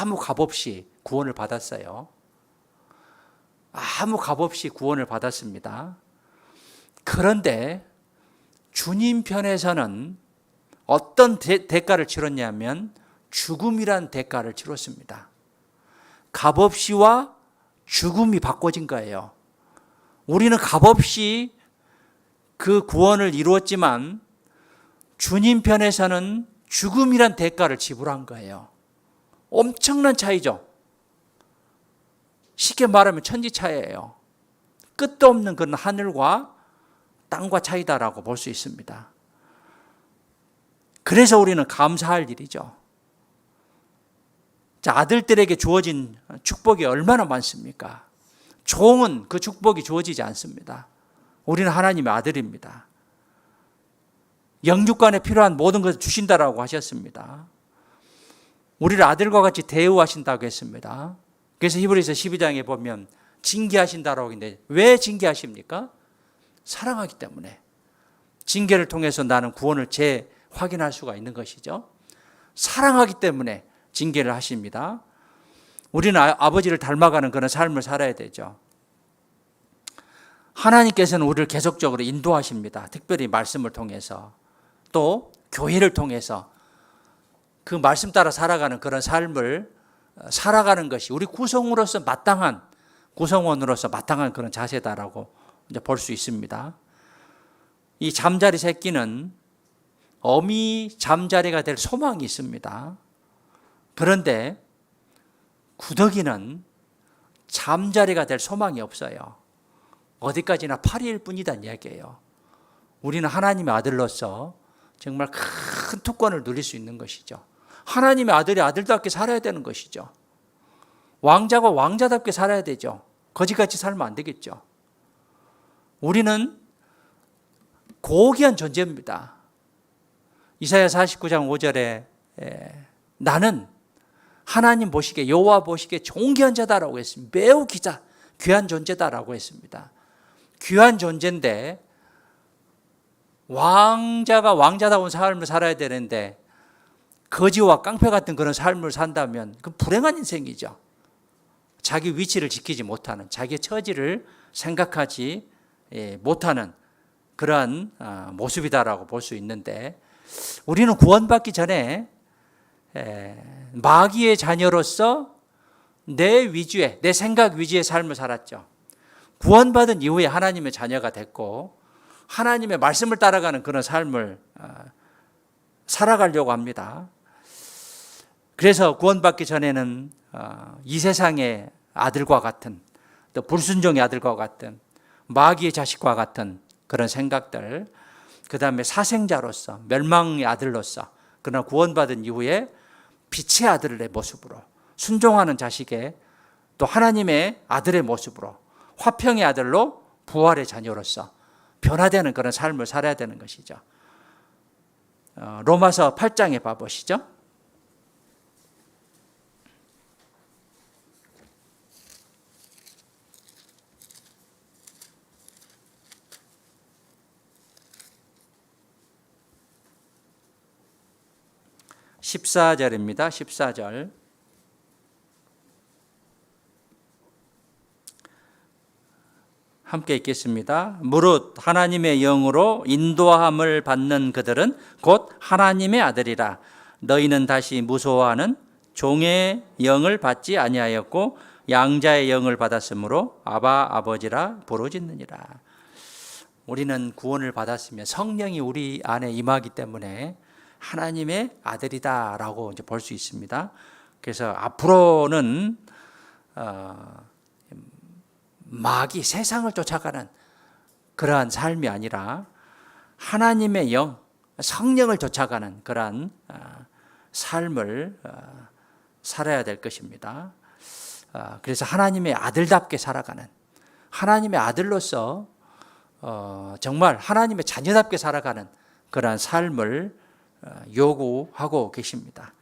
아무 값없이 구원을 받았어요. 아무 값없이 구원을 받았습니다. 그런데 주님 편에서는 어떤 대가를 치렀냐면 죽음이란 대가를 치렀습니다. 값없이와 죽음이 바꿔진 거예요. 우리는 값없이 그 구원을 이루었지만 주님 편에서는 죽음이란 대가를 지불한 거예요. 엄청난 차이죠. 쉽게 말하면 천지차이예요. 끝도 없는 그런 하늘과 땅과 차이다라고 볼 수 있습니다. 그래서 우리는 감사할 일이죠. 자, 아들들에게 주어진 축복이 얼마나 많습니까? 종은 그 축복이 주어지지 않습니다. 우리는 하나님의 아들입니다. 영육간에 필요한 모든 것을 주신다라고 하셨습니다. 우리를 아들과 같이 대우하신다고 했습니다. 그래서 히브리서 12장에 보면 징계하신다라고 했는데, 왜 징계하십니까? 사랑하기 때문에. 징계를 통해서 나는 구원을 재확인할 수가 있는 것이죠. 사랑하기 때문에 징계를 하십니다. 우리는 아버지를 닮아가는 그런 삶을 살아야 되죠. 하나님께서는 우리를 계속적으로 인도하십니다. 특별히 말씀을 통해서, 또 교회를 통해서 그 말씀 따라 살아가는 그런 삶을 살아가는 것이 우리 구성원으로서 마땅한 그런 자세다라고 이제 볼 수 있습니다. 이 잠자리 새끼는 어미 잠자리가 될 소망이 있습니다. 그런데 구더기는 잠자리가 될 소망이 없어요. 어디까지나 파리일 뿐이란 이야기예요. 우리는 하나님의 아들로서 정말 큰 특권을 누릴 수 있는 것이죠. 하나님의 아들이 아들답게 살아야 되는 것이죠. 왕자가 왕자답게 살아야 되죠. 거지같이 살면 안 되겠죠. 우리는 고귀한 존재입니다. 이사야 49장 5절에 나는 하나님 보시기에, 여호와 보시기에 존귀한 자다라고 했습니다. 매우 귀한 존재다라고 했습니다. 귀한 존재인데 왕자가 왕자다운 삶을 살아야 되는데 거지와 깡패 같은 그런 삶을 산다면 그 불행한 인생이죠. 자기 위치를 지키지 못하는, 자기의 처지를 생각하지 못하는 그러한 모습이다라고 볼 수 있는데, 우리는 구원받기 전에 마귀의 자녀로서 내 위주의, 내 생각 위주의 삶을 살았죠. 구원받은 이후에 하나님의 자녀가 됐고 하나님의 말씀을 따라가는 그런 삶을 살아가려고 합니다. 그래서 구원받기 전에는 이 세상의 아들과 같은, 또 불순종의 아들과 같은, 마귀의 자식과 같은 그런 생각들, 그 다음에 사생자로서, 멸망의 아들로서, 그러나 구원받은 이후에 빛의 아들의 모습으로, 순종하는 자식의, 또 하나님의 아들의 모습으로, 화평의 아들로 부활의 자녀로서 변화되는 그런 삶을 살아야 되는 것이죠. 로마서 8장에 봐보시죠. (14절입니다) 14절. 함께 읽겠습니다. 무릇 하나님의 영으로 인도함을 받는 그들은 곧 하나님의 아들이라. 너희는 다시 무서워하는 종의 영을 받지 아니하였고 양자의 영을 받았으므로 아바 아버지라 부르짖느니라. 우리는 구원을 받았으면 성령이 우리 안에 임하기 때문에 하나님의 아들이다라고 이제 볼 수 있습니다. 그래서 앞으로는 마귀, 세상을 쫓아가는 그러한 삶이 아니라 하나님의 영, 성령을 쫓아가는 그러한 삶을 살아야 될 것입니다. 그래서 하나님의 아들답게 살아가는, 하나님의 아들로서 정말 하나님의 자녀답게 살아가는 그러한 삶을 요구하고 계십니다.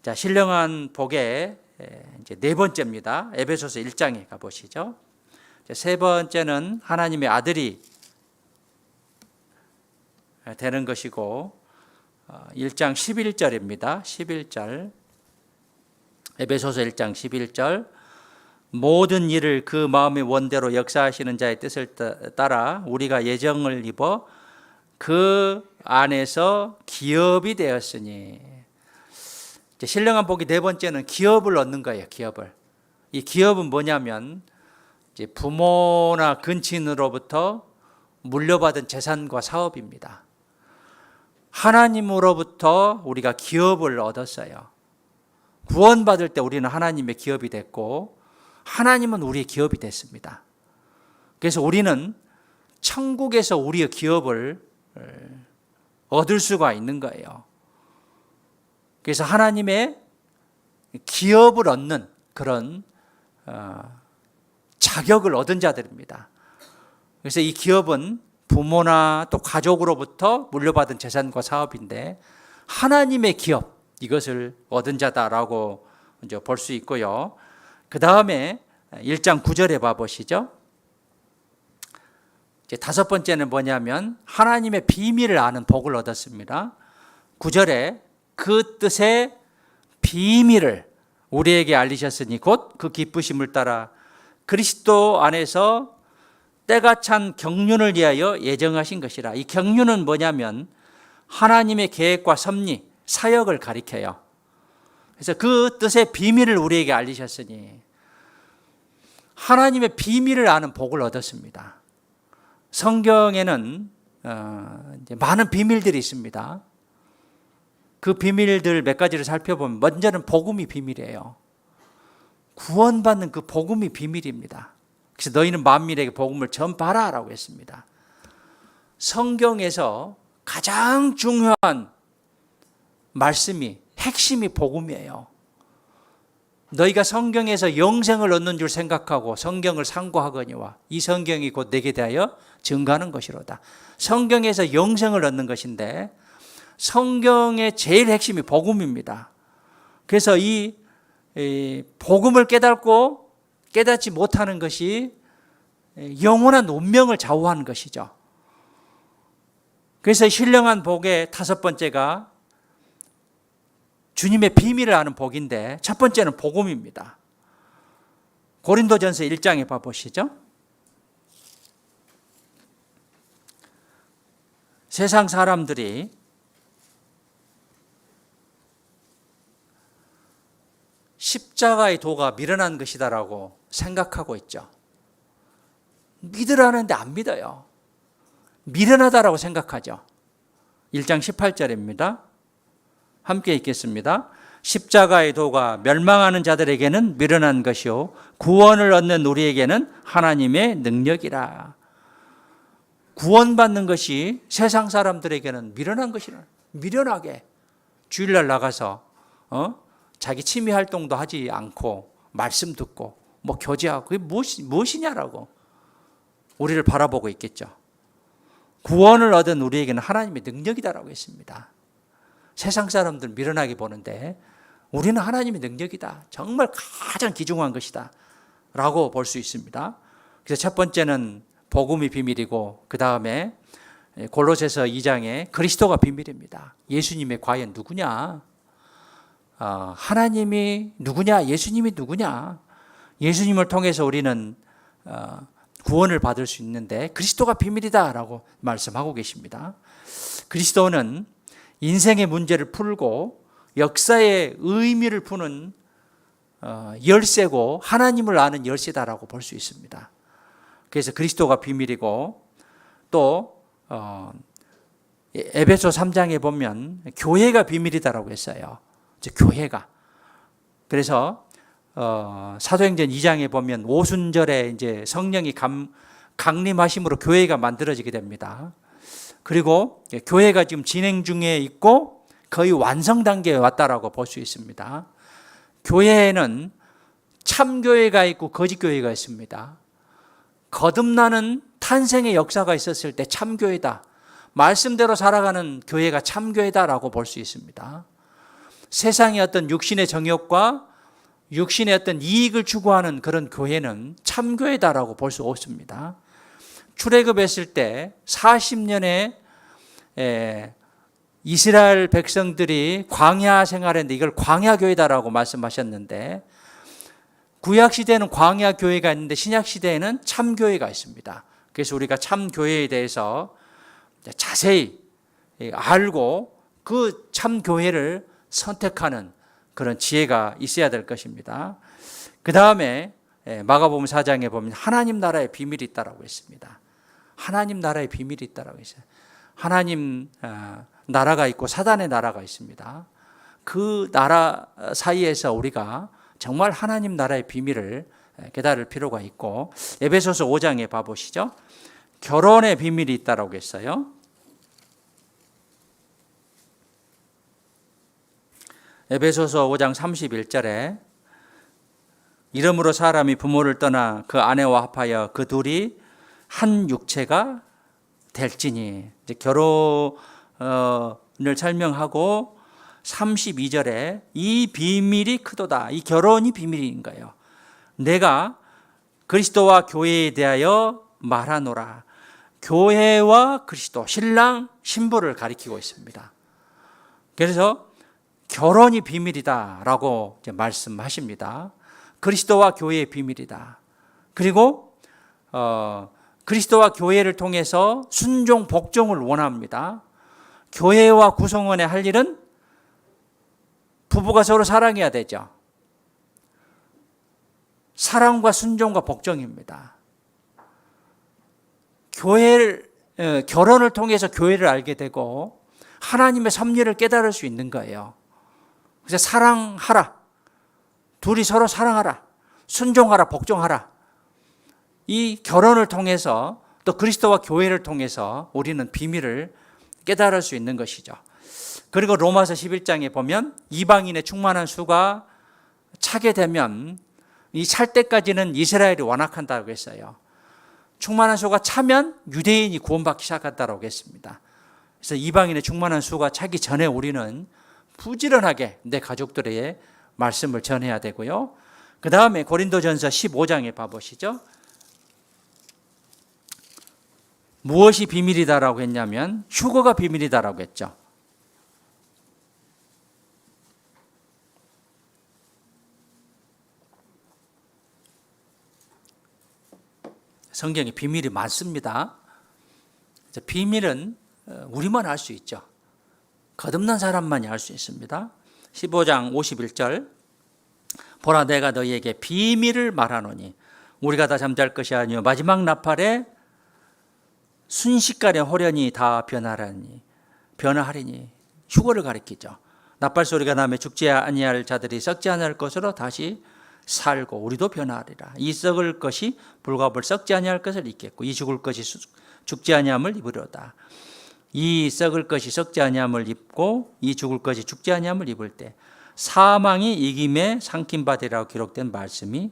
자, 신령한 복의 이제 네 번째입니다. 에베소서 1장에 가보시죠. 세 번째는 하나님의 아들이 되는 것이고 1장 11절입니다. 11절. 에베소서 1장 11절. 모든 일을 그 마음의 원대로 역사하시는 자의 뜻을 따라 우리가 예정을 입어 그 안에서 기업이 되었으니. 신령한 복이 네 번째는 기업을 얻는 거예요. 기업을. 이 기업은 뭐냐면 이제 부모나 근친으로부터 물려받은 재산과 사업입니다. 하나님으로부터 우리가 기업을 얻었어요. 구원받을 때 우리는 하나님의 기업이 됐고 하나님은 우리의 기업이 됐습니다. 그래서 우리는 천국에서 우리의 기업을 얻을 수가 있는 거예요. 그래서 하나님의 기업을 얻는 그런 자격을 얻은 자들입니다. 그래서 이 기업은 부모나 또 가족으로부터 물려받은 재산과 사업인데 하나님의 기업, 이것을 얻은 자다라고 이제 볼 수 있고요. 그 다음에 1장 9절에 봐보시죠. 이제 다섯 번째는 뭐냐면 하나님의 비밀을 아는 복을 얻었습니다. 9절에 그 뜻의 비밀을 우리에게 알리셨으니 곧 그 기쁘심을 따라 그리스도 안에서 때가 찬 경륜을 위하여 예정하신 것이라. 이 경륜은 뭐냐면 하나님의 계획과 섭리, 사역을 가리켜요. 그래서 그 뜻의 비밀을 우리에게 알리셨으니 하나님의 비밀을 아는 복을 얻었습니다. 성경에는 많은 비밀들이 있습니다. 그 비밀들 몇 가지를 살펴보면 먼저는 복음이 비밀이에요. 구원받는 그 복음이 비밀입니다. 그래서 너희는 만민에게 복음을 전파하라 라고 했습니다. 성경에서 가장 중요한 말씀이 핵심이 복음이에요. 너희가 성경에서 영생을 얻는 줄 생각하고 성경을 상고하거니와 이 성경이 곧 내게 대하여 증거하는 것이로다. 성경에서 영생을 얻는 것인데 성경의 제일 핵심이 복음입니다. 그래서 이 복음을 깨닫고 깨닫지 못하는 것이 영원한 운명을 좌우하는 것이죠. 그래서 신령한 복의 다섯 번째가 주님의 비밀을 아는 복인데 첫 번째는 복음입니다. 고린도전서 1장에 봐보시죠. 세상 사람들이 십자가의 도가 미련한 것이다라고 생각하고 있죠. 믿으라는데 안 믿어요. 미련하다라고 생각하죠. 1장 18절입니다. 함께 읽겠습니다. 십자가의 도가 멸망하는 자들에게는 미련한 것이요 구원을 얻는 우리에게는 하나님의 능력이라. 구원받는 것이 세상 사람들에게는 미련한 것이라. 미련하게 주일날 나가서 자기 취미 활동도 하지 않고 말씀 듣고 뭐 교제하고 그게 무엇이냐라고 우리를 바라보고 있겠죠. 구원을 얻은 우리에게는 하나님의 능력이다라고 했습니다. 세상 사람들 미련하게 보는데 우리는 하나님의 능력이다. 정말 가장 귀중한 것이다 라고 볼 수 있습니다. 그래서 첫 번째는 복음이 비밀이고 그 다음에 골로새서 2장에 그리스도가 비밀입니다. 예수님이 과연 누구냐? 하나님이 누구냐? 예수님이 누구냐? 예수님을 통해서 우리는 구원을 받을 수 있는데 그리스도가 비밀이다라고 말씀하고 계십니다. 그리스도는 인생의 문제를 풀고 역사의 의미를 푸는 열쇠고 하나님을 아는 열쇠다라고 볼 수 있습니다. 그래서 그리스도가 비밀이고 또 에베소 3장에 보면 교회가 비밀이다라고 했어요. 교회가. 그래서 사도행전 2장에 보면 오순절에 이제 성령이 강림하심으로 교회가 만들어지게 됩니다. 그리고 교회가 지금 진행 중에 있고 거의 완성 단계에 왔다라고 볼 수 있습니다. 교회에는 참교회가 있고 거짓교회가 있습니다. 거듭나는 탄생의 역사가 있었을 때 참교회다. 말씀대로 살아가는 교회가 참교회다라고 볼 수 있습니다. 세상의 어떤 육신의 정욕과 육신의 어떤 이익을 추구하는 그런 교회는 참교회다라고 볼 수 없습니다. 출애굽했을 때 40년의 이스라엘 백성들이 광야 생활했는데 이걸 광야교회다라고 말씀하셨는데 구약시대에는 광야교회가 있는데 신약시대에는 참교회가 있습니다. 그래서 우리가 참교회에 대해서 자세히 알고 그 참교회를 선택하는 그런 지혜가 있어야 될 것입니다. 그 다음에 마가복음 4장에 보면 하나님 나라의 비밀이 있다라고 했습니다. 하나님 나라의 비밀이 있다라고 했어요. 하나님 나라가 있고 사단의 나라가 있습니다. 그 나라 사이에서 우리가 정말 하나님 나라의 비밀을 깨달을 필요가 있고 에베소서 5장에 봐보시죠. 결혼의 비밀이 있다라고 했어요. 에베소서 5장 31절에 이러므로 사람이 부모를 떠나 그 아내와 합하여 그 둘이 한 육체가 될지니. 이제 결혼을 설명하고 32절에 이 비밀이 크도다. 이 결혼이 비밀인 거예요. 내가 그리스도와 교회에 대하여 말하노라. 교회와 그리스도, 신랑, 신부를 가리키고 있습니다. 그래서 결혼이 비밀이다라고 이제 말씀하십니다. 그리스도와 교회의 비밀이다. 그리고 그리스도와 교회를 통해서 순종, 복종을 원합니다. 교회와 구성원의 할 일은 부부가 서로 사랑해야 되죠. 사랑과 순종과 복종입니다. 결혼을 통해서 교회를 알게 되고 하나님의 섭리를 깨달을 수 있는 거예요. 그래서 사랑하라. 둘이 서로 사랑하라. 순종하라. 복종하라. 이 결혼을 통해서 또 그리스도와 교회를 통해서 우리는 비밀을 깨달을 수 있는 것이죠. 그리고 로마서 11장에 보면 이방인의 충만한 수가 차게 되면 이 찰 때까지는 이스라엘이 완악한다고 했어요. 충만한 수가 차면 유대인이 구원받기 시작한다고 했습니다. 그래서 이방인의 충만한 수가 차기 전에 우리는 부지런하게 내 가족들에게 말씀을 전해야 되고요. 그 다음에 고린도전서 15장에 봐보시죠. 무엇이 비밀이다라고 했냐면 휴거가 비밀이다라고 했죠. 성경에 비밀이 많습니다. 비밀은 우리만 알 수 있죠. 거듭난 사람만이 알 수 있습니다. 15장 51절 보라 내가 너희에게 비밀을 말하노니 우리가 다 잠잘 것이 아니요 마지막 나팔에 순식간에 호련히 다 변화하리니 휴거를 가리키죠. 나팔 소리가 나며 죽지 아니할 자들이 썩지 아니할 것으로 다시 살고 우리도 변화하리라. 이 썩을 것이 불과 불 썩지 아니할 것을 입겠고 이 죽을 것이 죽지 아니함을 입으려다. 이 썩을 것이 썩지 아니함을 입고 이 죽을 것이 죽지 아니함을 입을 때 사망이 이김에 삼킨 바되라고 기록된 말씀이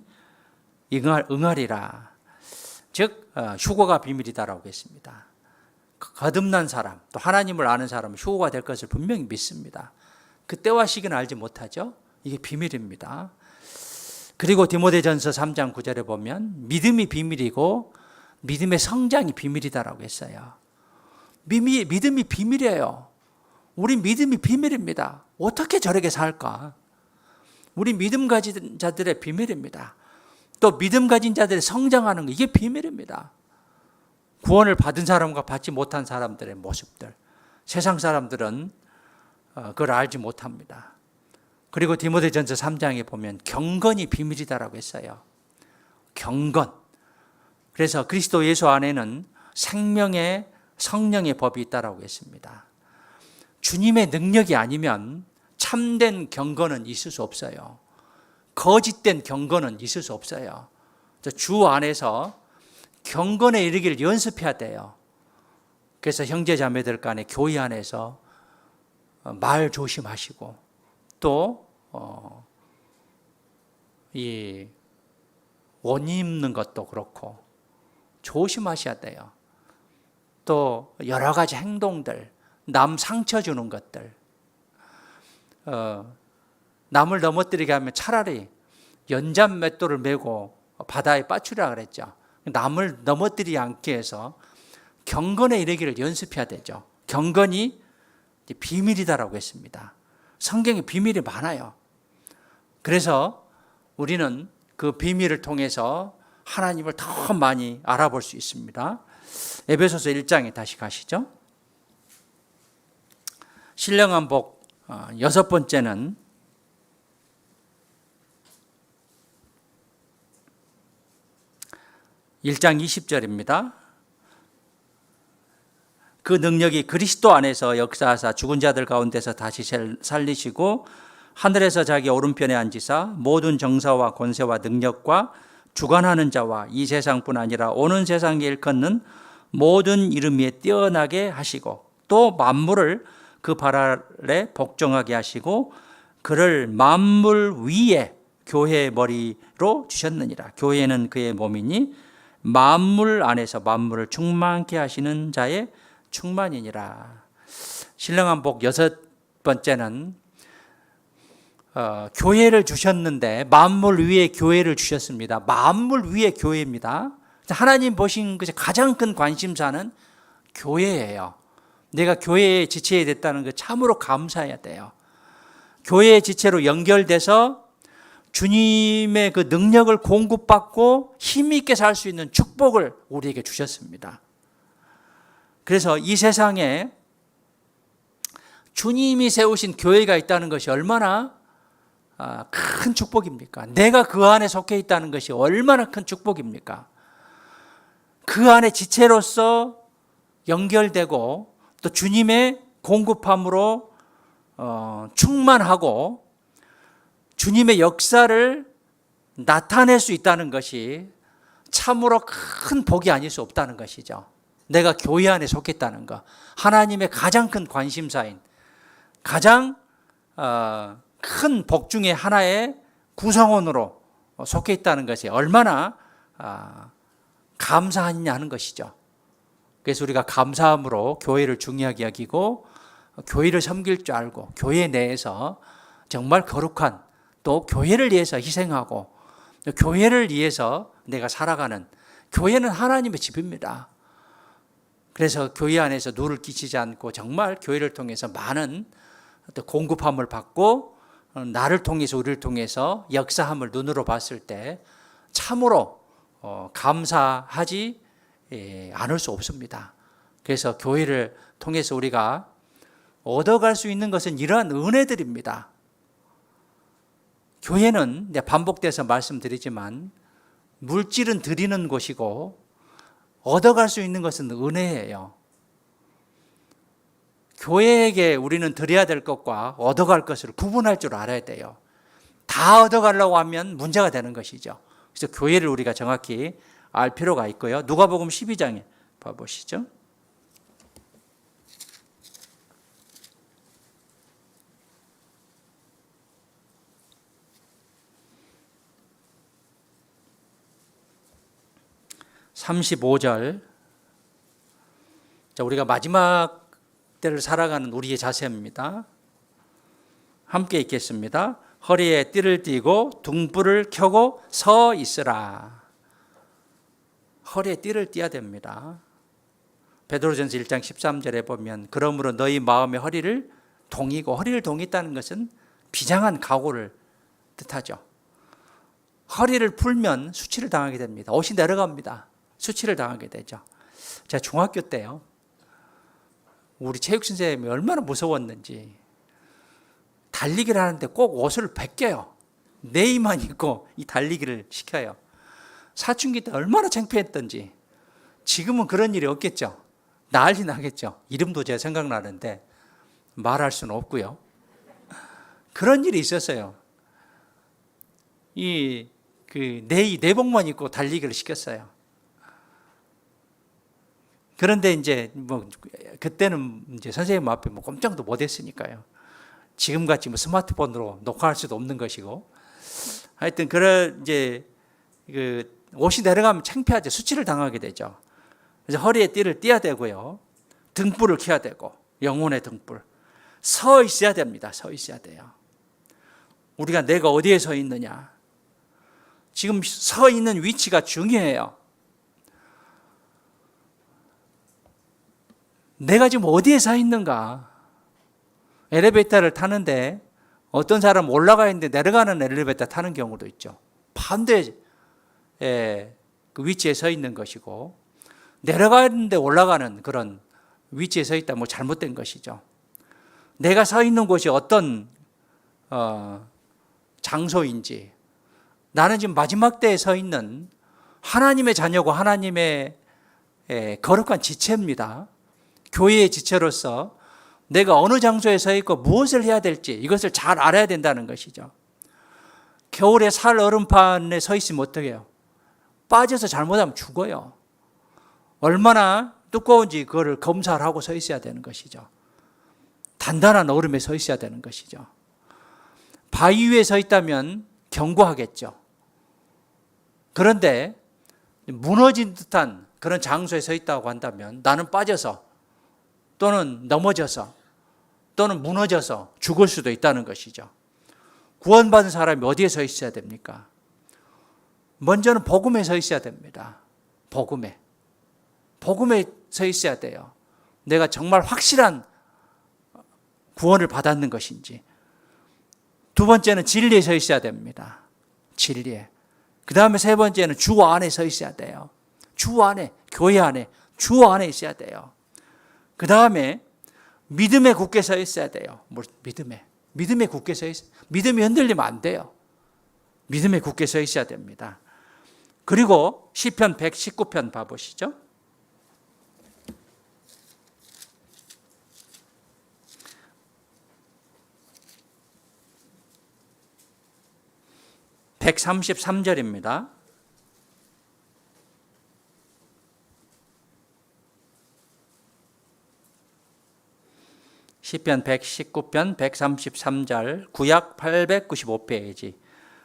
응하리라. 즉 휴거가 비밀이다라고 했습니다. 거듭난 사람 또 하나님을 아는 사람은 휴거가 될 것을 분명히 믿습니다. 그때와 시기는 알지 못하죠. 이게 비밀입니다. 그리고 디모데전서 3장 9절에 보면 믿음이 비밀이고 믿음의 성장이 비밀이다라고 했어요. 믿음이 비밀이에요. 우리 믿음이 비밀입니다. 어떻게 저렇게 살까? 우리 믿음 가진 자들의 비밀입니다. 또 믿음 가진 자들이 성장하는 거 이게 비밀입니다. 구원을 받은 사람과 받지 못한 사람들의 모습들. 세상 사람들은 그걸 알지 못합니다. 그리고 디모데전서 3장에 보면 경건이 비밀이다라고 했어요. 경건. 그래서 그리스도 예수 안에는 생명의 성령의 법이 있다라고 했습니다. 주님의 능력이 아니면 참된 경건은 있을 수 없어요. 거짓된 경건은 있을 수 없어요. 주 안에서 경건에 이르기를 연습해야 돼요. 그래서 형제 자매들 간에 교회 안에서 말 조심하시고 또 이 옷 입는 것도 그렇고 조심하셔야 돼요. 또 여러 가지 행동들, 남 상처 주는 것들, 남을 넘어뜨리게 하면 차라리 연잔 맷돌을 메고 바다에 빠추라 그랬죠. 남을 넘어뜨리지 않게 해서 경건에 이르기를 연습해야 되죠. 경건이 비밀이다라고 했습니다. 성경에 비밀이 많아요. 그래서 우리는 그 비밀을 통해서 하나님을 더 많이 알아볼 수 있습니다. 에베소서 1장에 다시 가시죠. 신령한복 6번째는 (1장 20절입니다) 그 능력이 그리스도 안에서 역사하사 죽은 자들 가운데서 다시 살리시고 하늘에서 자기 오른편에 앉으사 모든 정사와 권세와 능력과 주관하는 자와 이 세상뿐 아니라 오는 세상에 일컫는 모든 이름 위에 뛰어나게 하시고 또 만물을 그 발 아래 복종하게 하시고 그를 만물 위에 교회의 머리로 주셨느니라. 교회는 그의 몸이니 만물 안에서 만물을 충만케 하시는 자의 충만이니라. 신령한 복 6번째는 교회를 주셨는데 만물 위에 교회를 주셨습니다. 만물 위에 교회입니다. 하나님 보신 것이 가장 큰 관심사는 교회예요. 내가 교회에 지체해 됐다는 거 참으로 감사해야 돼요. 교회의 지체로 연결돼서 주님의 그 능력을 공급받고 힘있게 살 수 있는 축복을 우리에게 주셨습니다. 그래서 이 세상에 주님이 세우신 교회가 있다는 것이 얼마나 큰 축복입니까? 내가 그 안에 속해 있다는 것이 얼마나 큰 축복입니까? 그 안에 지체로서 연결되고 또 주님의 공급함으로 충만하고 주님의 역사를 나타낼 수 있다는 것이 참으로 큰 복이 아닐 수 없다는 것이죠. 내가 교회 안에 속했다는 것, 하나님의 가장 큰 관심사인 가장 큰 복 중에 하나의 구성원으로 속해 있다는 것이 얼마나 감사하냐는 것이죠. 그래서 우리가 감사함으로 교회를 중요하게 여기고 교회를 섬길 줄 알고 교회 내에서 정말 거룩한 또 교회를 위해서 희생하고 교회를 위해서 내가 살아가는, 교회는 하나님의 집입니다. 그래서 교회 안에서 누를 끼치지 않고 정말 교회를 통해서 많은 공급함을 받고 나를 통해서 우리를 통해서 역사함을 눈으로 봤을 때 참으로 감사하지 않을 수 없습니다. 그래서 교회를 통해서 우리가 얻어갈 수 있는 것은 이러한 은혜들입니다. 교회는 반복돼서 말씀드리지만 물질은 드리는 곳이고 얻어갈 수 있는 것은 은혜예요. 교회에게 우리는 드려야 될 것과 얻어갈 것을 구분할 줄 알아야 돼요. 다 얻어가려고 하면 문제가 되는 것이죠. 그래서 교회를 우리가 정확히 알 필요가 있고요. 누가복음 12장에 봐보시죠. (35절) 자, 우리가 마지막 때를 살아가는 우리의 자세입니다. 함께 읽겠습니다. 허리에 띠를 띠고 등불을 켜고 서 있으라. 허리에 띠를 띠어야 됩니다. 베드로전서 1장 13절에 보면 그러므로 너희 마음의 허리를 동이고, 허리를 동있다는 것은 비장한 각오를 뜻하죠. 허리를 풀면 수치를 당하게 됩니다. 옷이 내려갑니다. 수치를 당하게 되죠. 제가 중학교 때요, 우리 체육 선생님이 얼마나 무서웠는지 달리기를 하는데 꼭 옷을 벗겨요. 네이만 입고 이 달리기를 시켜요. 사춘기 때 얼마나 창피했던지. 지금은 그런 일이 없겠죠. 난리 나겠죠. 이름도 제가 생각나는데 말할 수는 없고요. 그런 일이 있었어요. 내복만 입고 달리기를 시켰어요. 그런데 이제 그때는 이제 선생님 앞에 꼼짝도 못했으니까요. 지금같이 스마트폰으로 녹화할 수도 없는 것이고, 하여튼 이제 옷이 내려가면 창피하죠. 수치를 당하게 되죠. 그래서 허리에 띠를 띠어야 되고요. 등불을 켜야 되고, 영혼의 등불. 서 있어야 됩니다. 서 있어야 돼요. 우리가 내가 어디에 서 있느냐. 지금 서 있는 위치가 중요해요. 내가 지금 어디에 서 있는가? 엘리베이터를 타는데 어떤 사람은 올라가 있는데 내려가는 엘리베이터 타는 경우도 있죠. 반대 그 위치에 서 있는 것이고, 내려가는데 올라가는 그런 위치에 서 있다 잘못된 것이죠. 내가 서 있는 곳이 어떤 장소인지, 나는 지금 마지막 때에 서 있는 하나님의 자녀고 하나님의 거룩한 지체입니다. 교회의 지체로서 내가 어느 장소에 서 있고 무엇을 해야 될지 이것을 잘 알아야 된다는 것이죠. 겨울에 살 얼음판에 서 있으면 어떻게 해요? 빠져서 잘못하면 죽어요. 얼마나 두꺼운지 그거를 검사를 하고 서 있어야 되는 것이죠. 단단한 얼음에 서 있어야 되는 것이죠. 바위 위에 서 있다면 경고하겠죠. 그런데 무너진 듯한 그런 장소에 서 있다고 한다면 나는 빠져서 또는 넘어져서 또는 무너져서 죽을 수도 있다는 것이죠. 구원받은 사람이 어디에 서 있어야 됩니까? 먼저는 복음에 서 있어야 됩니다. 복음에 서 있어야 돼요. 내가 정말 확실한 구원을 받았는 것인지, 두 번째는 진리에 서 있어야 됩니다. 진리에. 그 다음에 세 번째는 주 안에 서 있어야 돼요. 주 안에, 교회 안에, 주 안에 있어야 돼요. 그 다음에 믿음에 굳게 서 있어야 돼요. 믿음에 굳게 서 있어요. 믿음이 흔들리면 안 돼요. 믿음에 굳게 서 있어야 됩니다. 그리고 시편 119편 봐보시죠. (133절입니다) 시편 119편 133절 구약 895페이지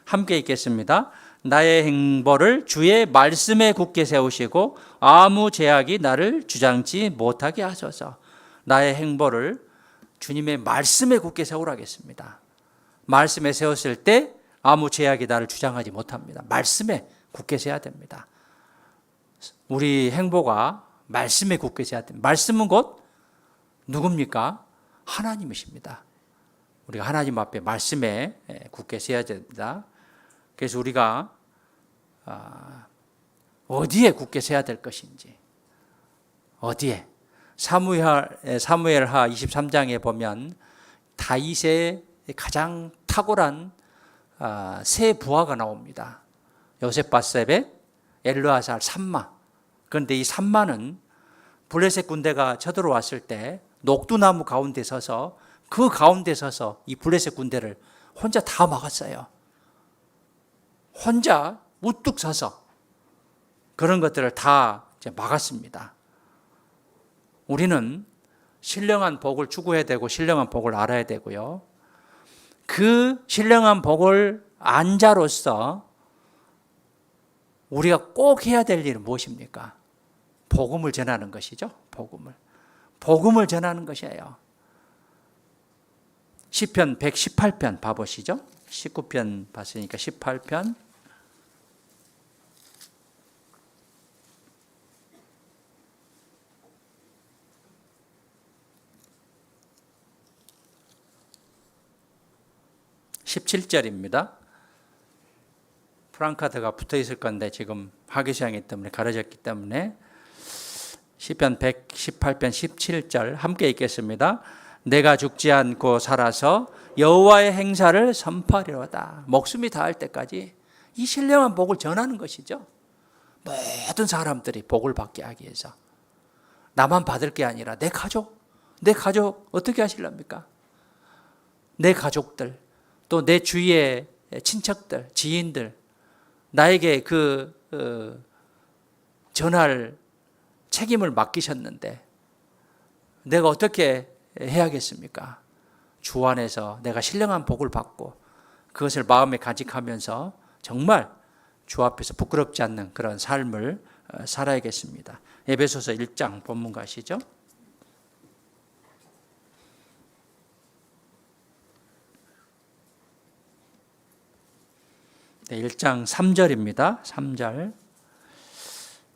함께 읽겠습니다. 나의 행보를 주의 말씀에 굳게 세우시고 아무 제약이 나를 주장치 못하게 하소서. 나의 행보를 주님의 말씀에 굳게 세우라겠습니다. 말씀에 세웠을 때 아무 제약이 나를 주장하지 못합니다. 말씀에 굳게 서야 됩니다. 우리 행보가 말씀에 굳게 서야 됩니다. 말씀은 곧 누굽니까? 하나님이십니다. 우리가 하나님 앞에 말씀에 굳게 서야 됩니다. 그래서 우리가 어디에 굳게 서야 될 것인지, 어디에? 사무엘하 23장에 보면 다윗의 가장 탁월한 세 부하가 나옵니다. 요셉바세벳, 엘르아살, 삼마. 그런데 이 삼마는 블레셋 군대가 쳐들어왔을 때 녹두나무 가운데 서서 그 가운데 서서 이 블레셋 군대를 혼자 다 막았어요. 혼자 우뚝 서서 그런 것들을 다 이제 막았습니다. 우리는 신령한 복을 추구해야 되고 신령한 복을 알아야 되고요. 그 신령한 복을 안 자로서 우리가 꼭 해야 될 일은 무엇입니까? 복음을 전하는 것이죠. 복음을 전하는 것이에요. 시편 118편 봐보시죠. 19편 봤으니까 18편. (17절입니다) 프랑카드가 붙어 있을 건데 지금 하기시향이 때문에 가려졌기 때문에 시편 118편 17절 함께 읽겠습니다. 내가 죽지 않고 살아서 여호와의 행사를 선포하리로다. 목숨이 다할 때까지 이 신령한 복을 전하는 것이죠. 모든 사람들이 복을 받게 하기 위해서 나만 받을 게 아니라 내 가족 어떻게 하실랍니까? 내 가족들 또 내 주위의 친척들, 지인들 나에게 전할 책임을 맡기셨는데 내가 어떻게 해야겠습니까? 주 안에서 내가 신령한 복을 받고 그것을 마음에 간직하면서 정말 주 앞에서 부끄럽지 않는 그런 삶을 살아야겠습니다. 에베소서 1장 본문 가시죠. 네, 1장 3절입니다. 3절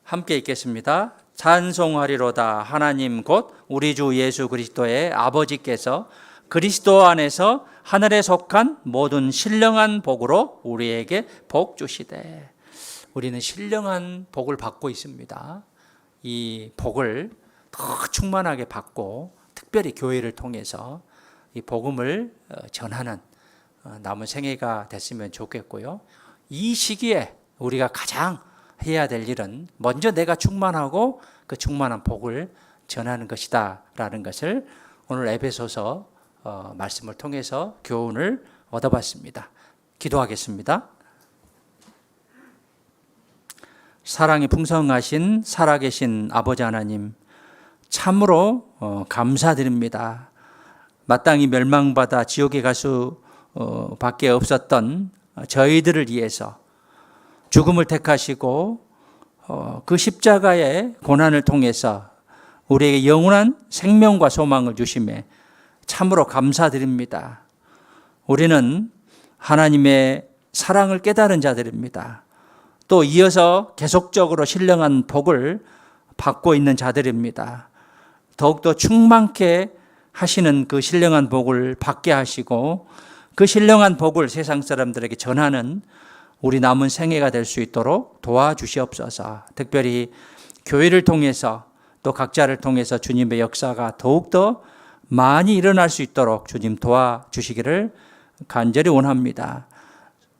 함께 읽겠습니다. 찬송하리로다. 하나님 곧 우리 주 예수 그리스도의 아버지께서 그리스도 안에서 하늘에 속한 모든 신령한 복으로 우리에게 복 주시되. 우리는 신령한 복을 받고 있습니다. 이 복을 더 충만하게 받고 특별히 교회를 통해서 이 복음을 전하는 남은 생애가 됐으면 좋겠고요. 이 시기에 우리가 가장 해야 될 일은 먼저 내가 충만하고 그 충만한 복을 전하는 것이다 라는 것을 오늘 에베소서 말씀을 통해서 교훈을 얻어봤습니다. 기도하겠습니다. 사랑이 풍성하신 살아계신 아버지 하나님, 참으로 감사드립니다. 마땅히 멸망받아 지옥에 갈 수밖에 없었던 저희들을 위해서 죽음을 택하시고 그 십자가의 고난을 통해서 우리에게 영원한 생명과 소망을 주심에 참으로 감사드립니다. 우리는 하나님의 사랑을 깨달은 자들입니다. 또 이어서 계속적으로 신령한 복을 받고 있는 자들입니다. 더욱더 충만케 하시는 그 신령한 복을 받게 하시고 그 신령한 복을 세상 사람들에게 전하는 우리 남은 생애가 될 수 있도록 도와주시옵소서. 특별히 교회를 통해서 또 각자를 통해서 주님의 역사가 더욱더 많이 일어날 수 있도록 주님 도와주시기를 간절히 원합니다.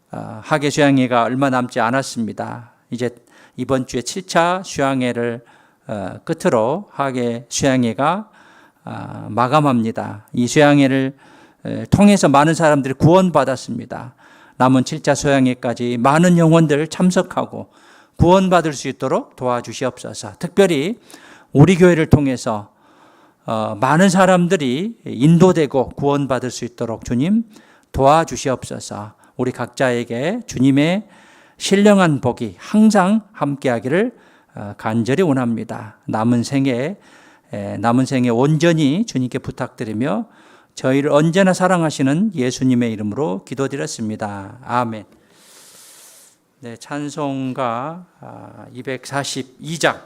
학예 수양회가 얼마 남지 않았습니다. 이제 이번 주에 7차 수양회를 끝으로 학예 수양회가 마감합니다. 이 수양회를 통해서 많은 사람들이 구원받았습니다. 남은 7차 수양회까지 많은 영혼들 참석하고 구원받을 수 있도록 도와주시옵소서. 특별히 우리 교회를 통해서 많은 사람들이 인도되고 구원받을 수 있도록 주님 도와주시옵소서. 우리 각자에게 주님의 신령한 복이 항상 함께하기를 간절히 원합니다. 남은 생에 온전히 주님께 부탁드리며 저희를 언제나 사랑하시는 예수님의 이름으로 기도드렸습니다. 아멘. 네, 찬송가 242장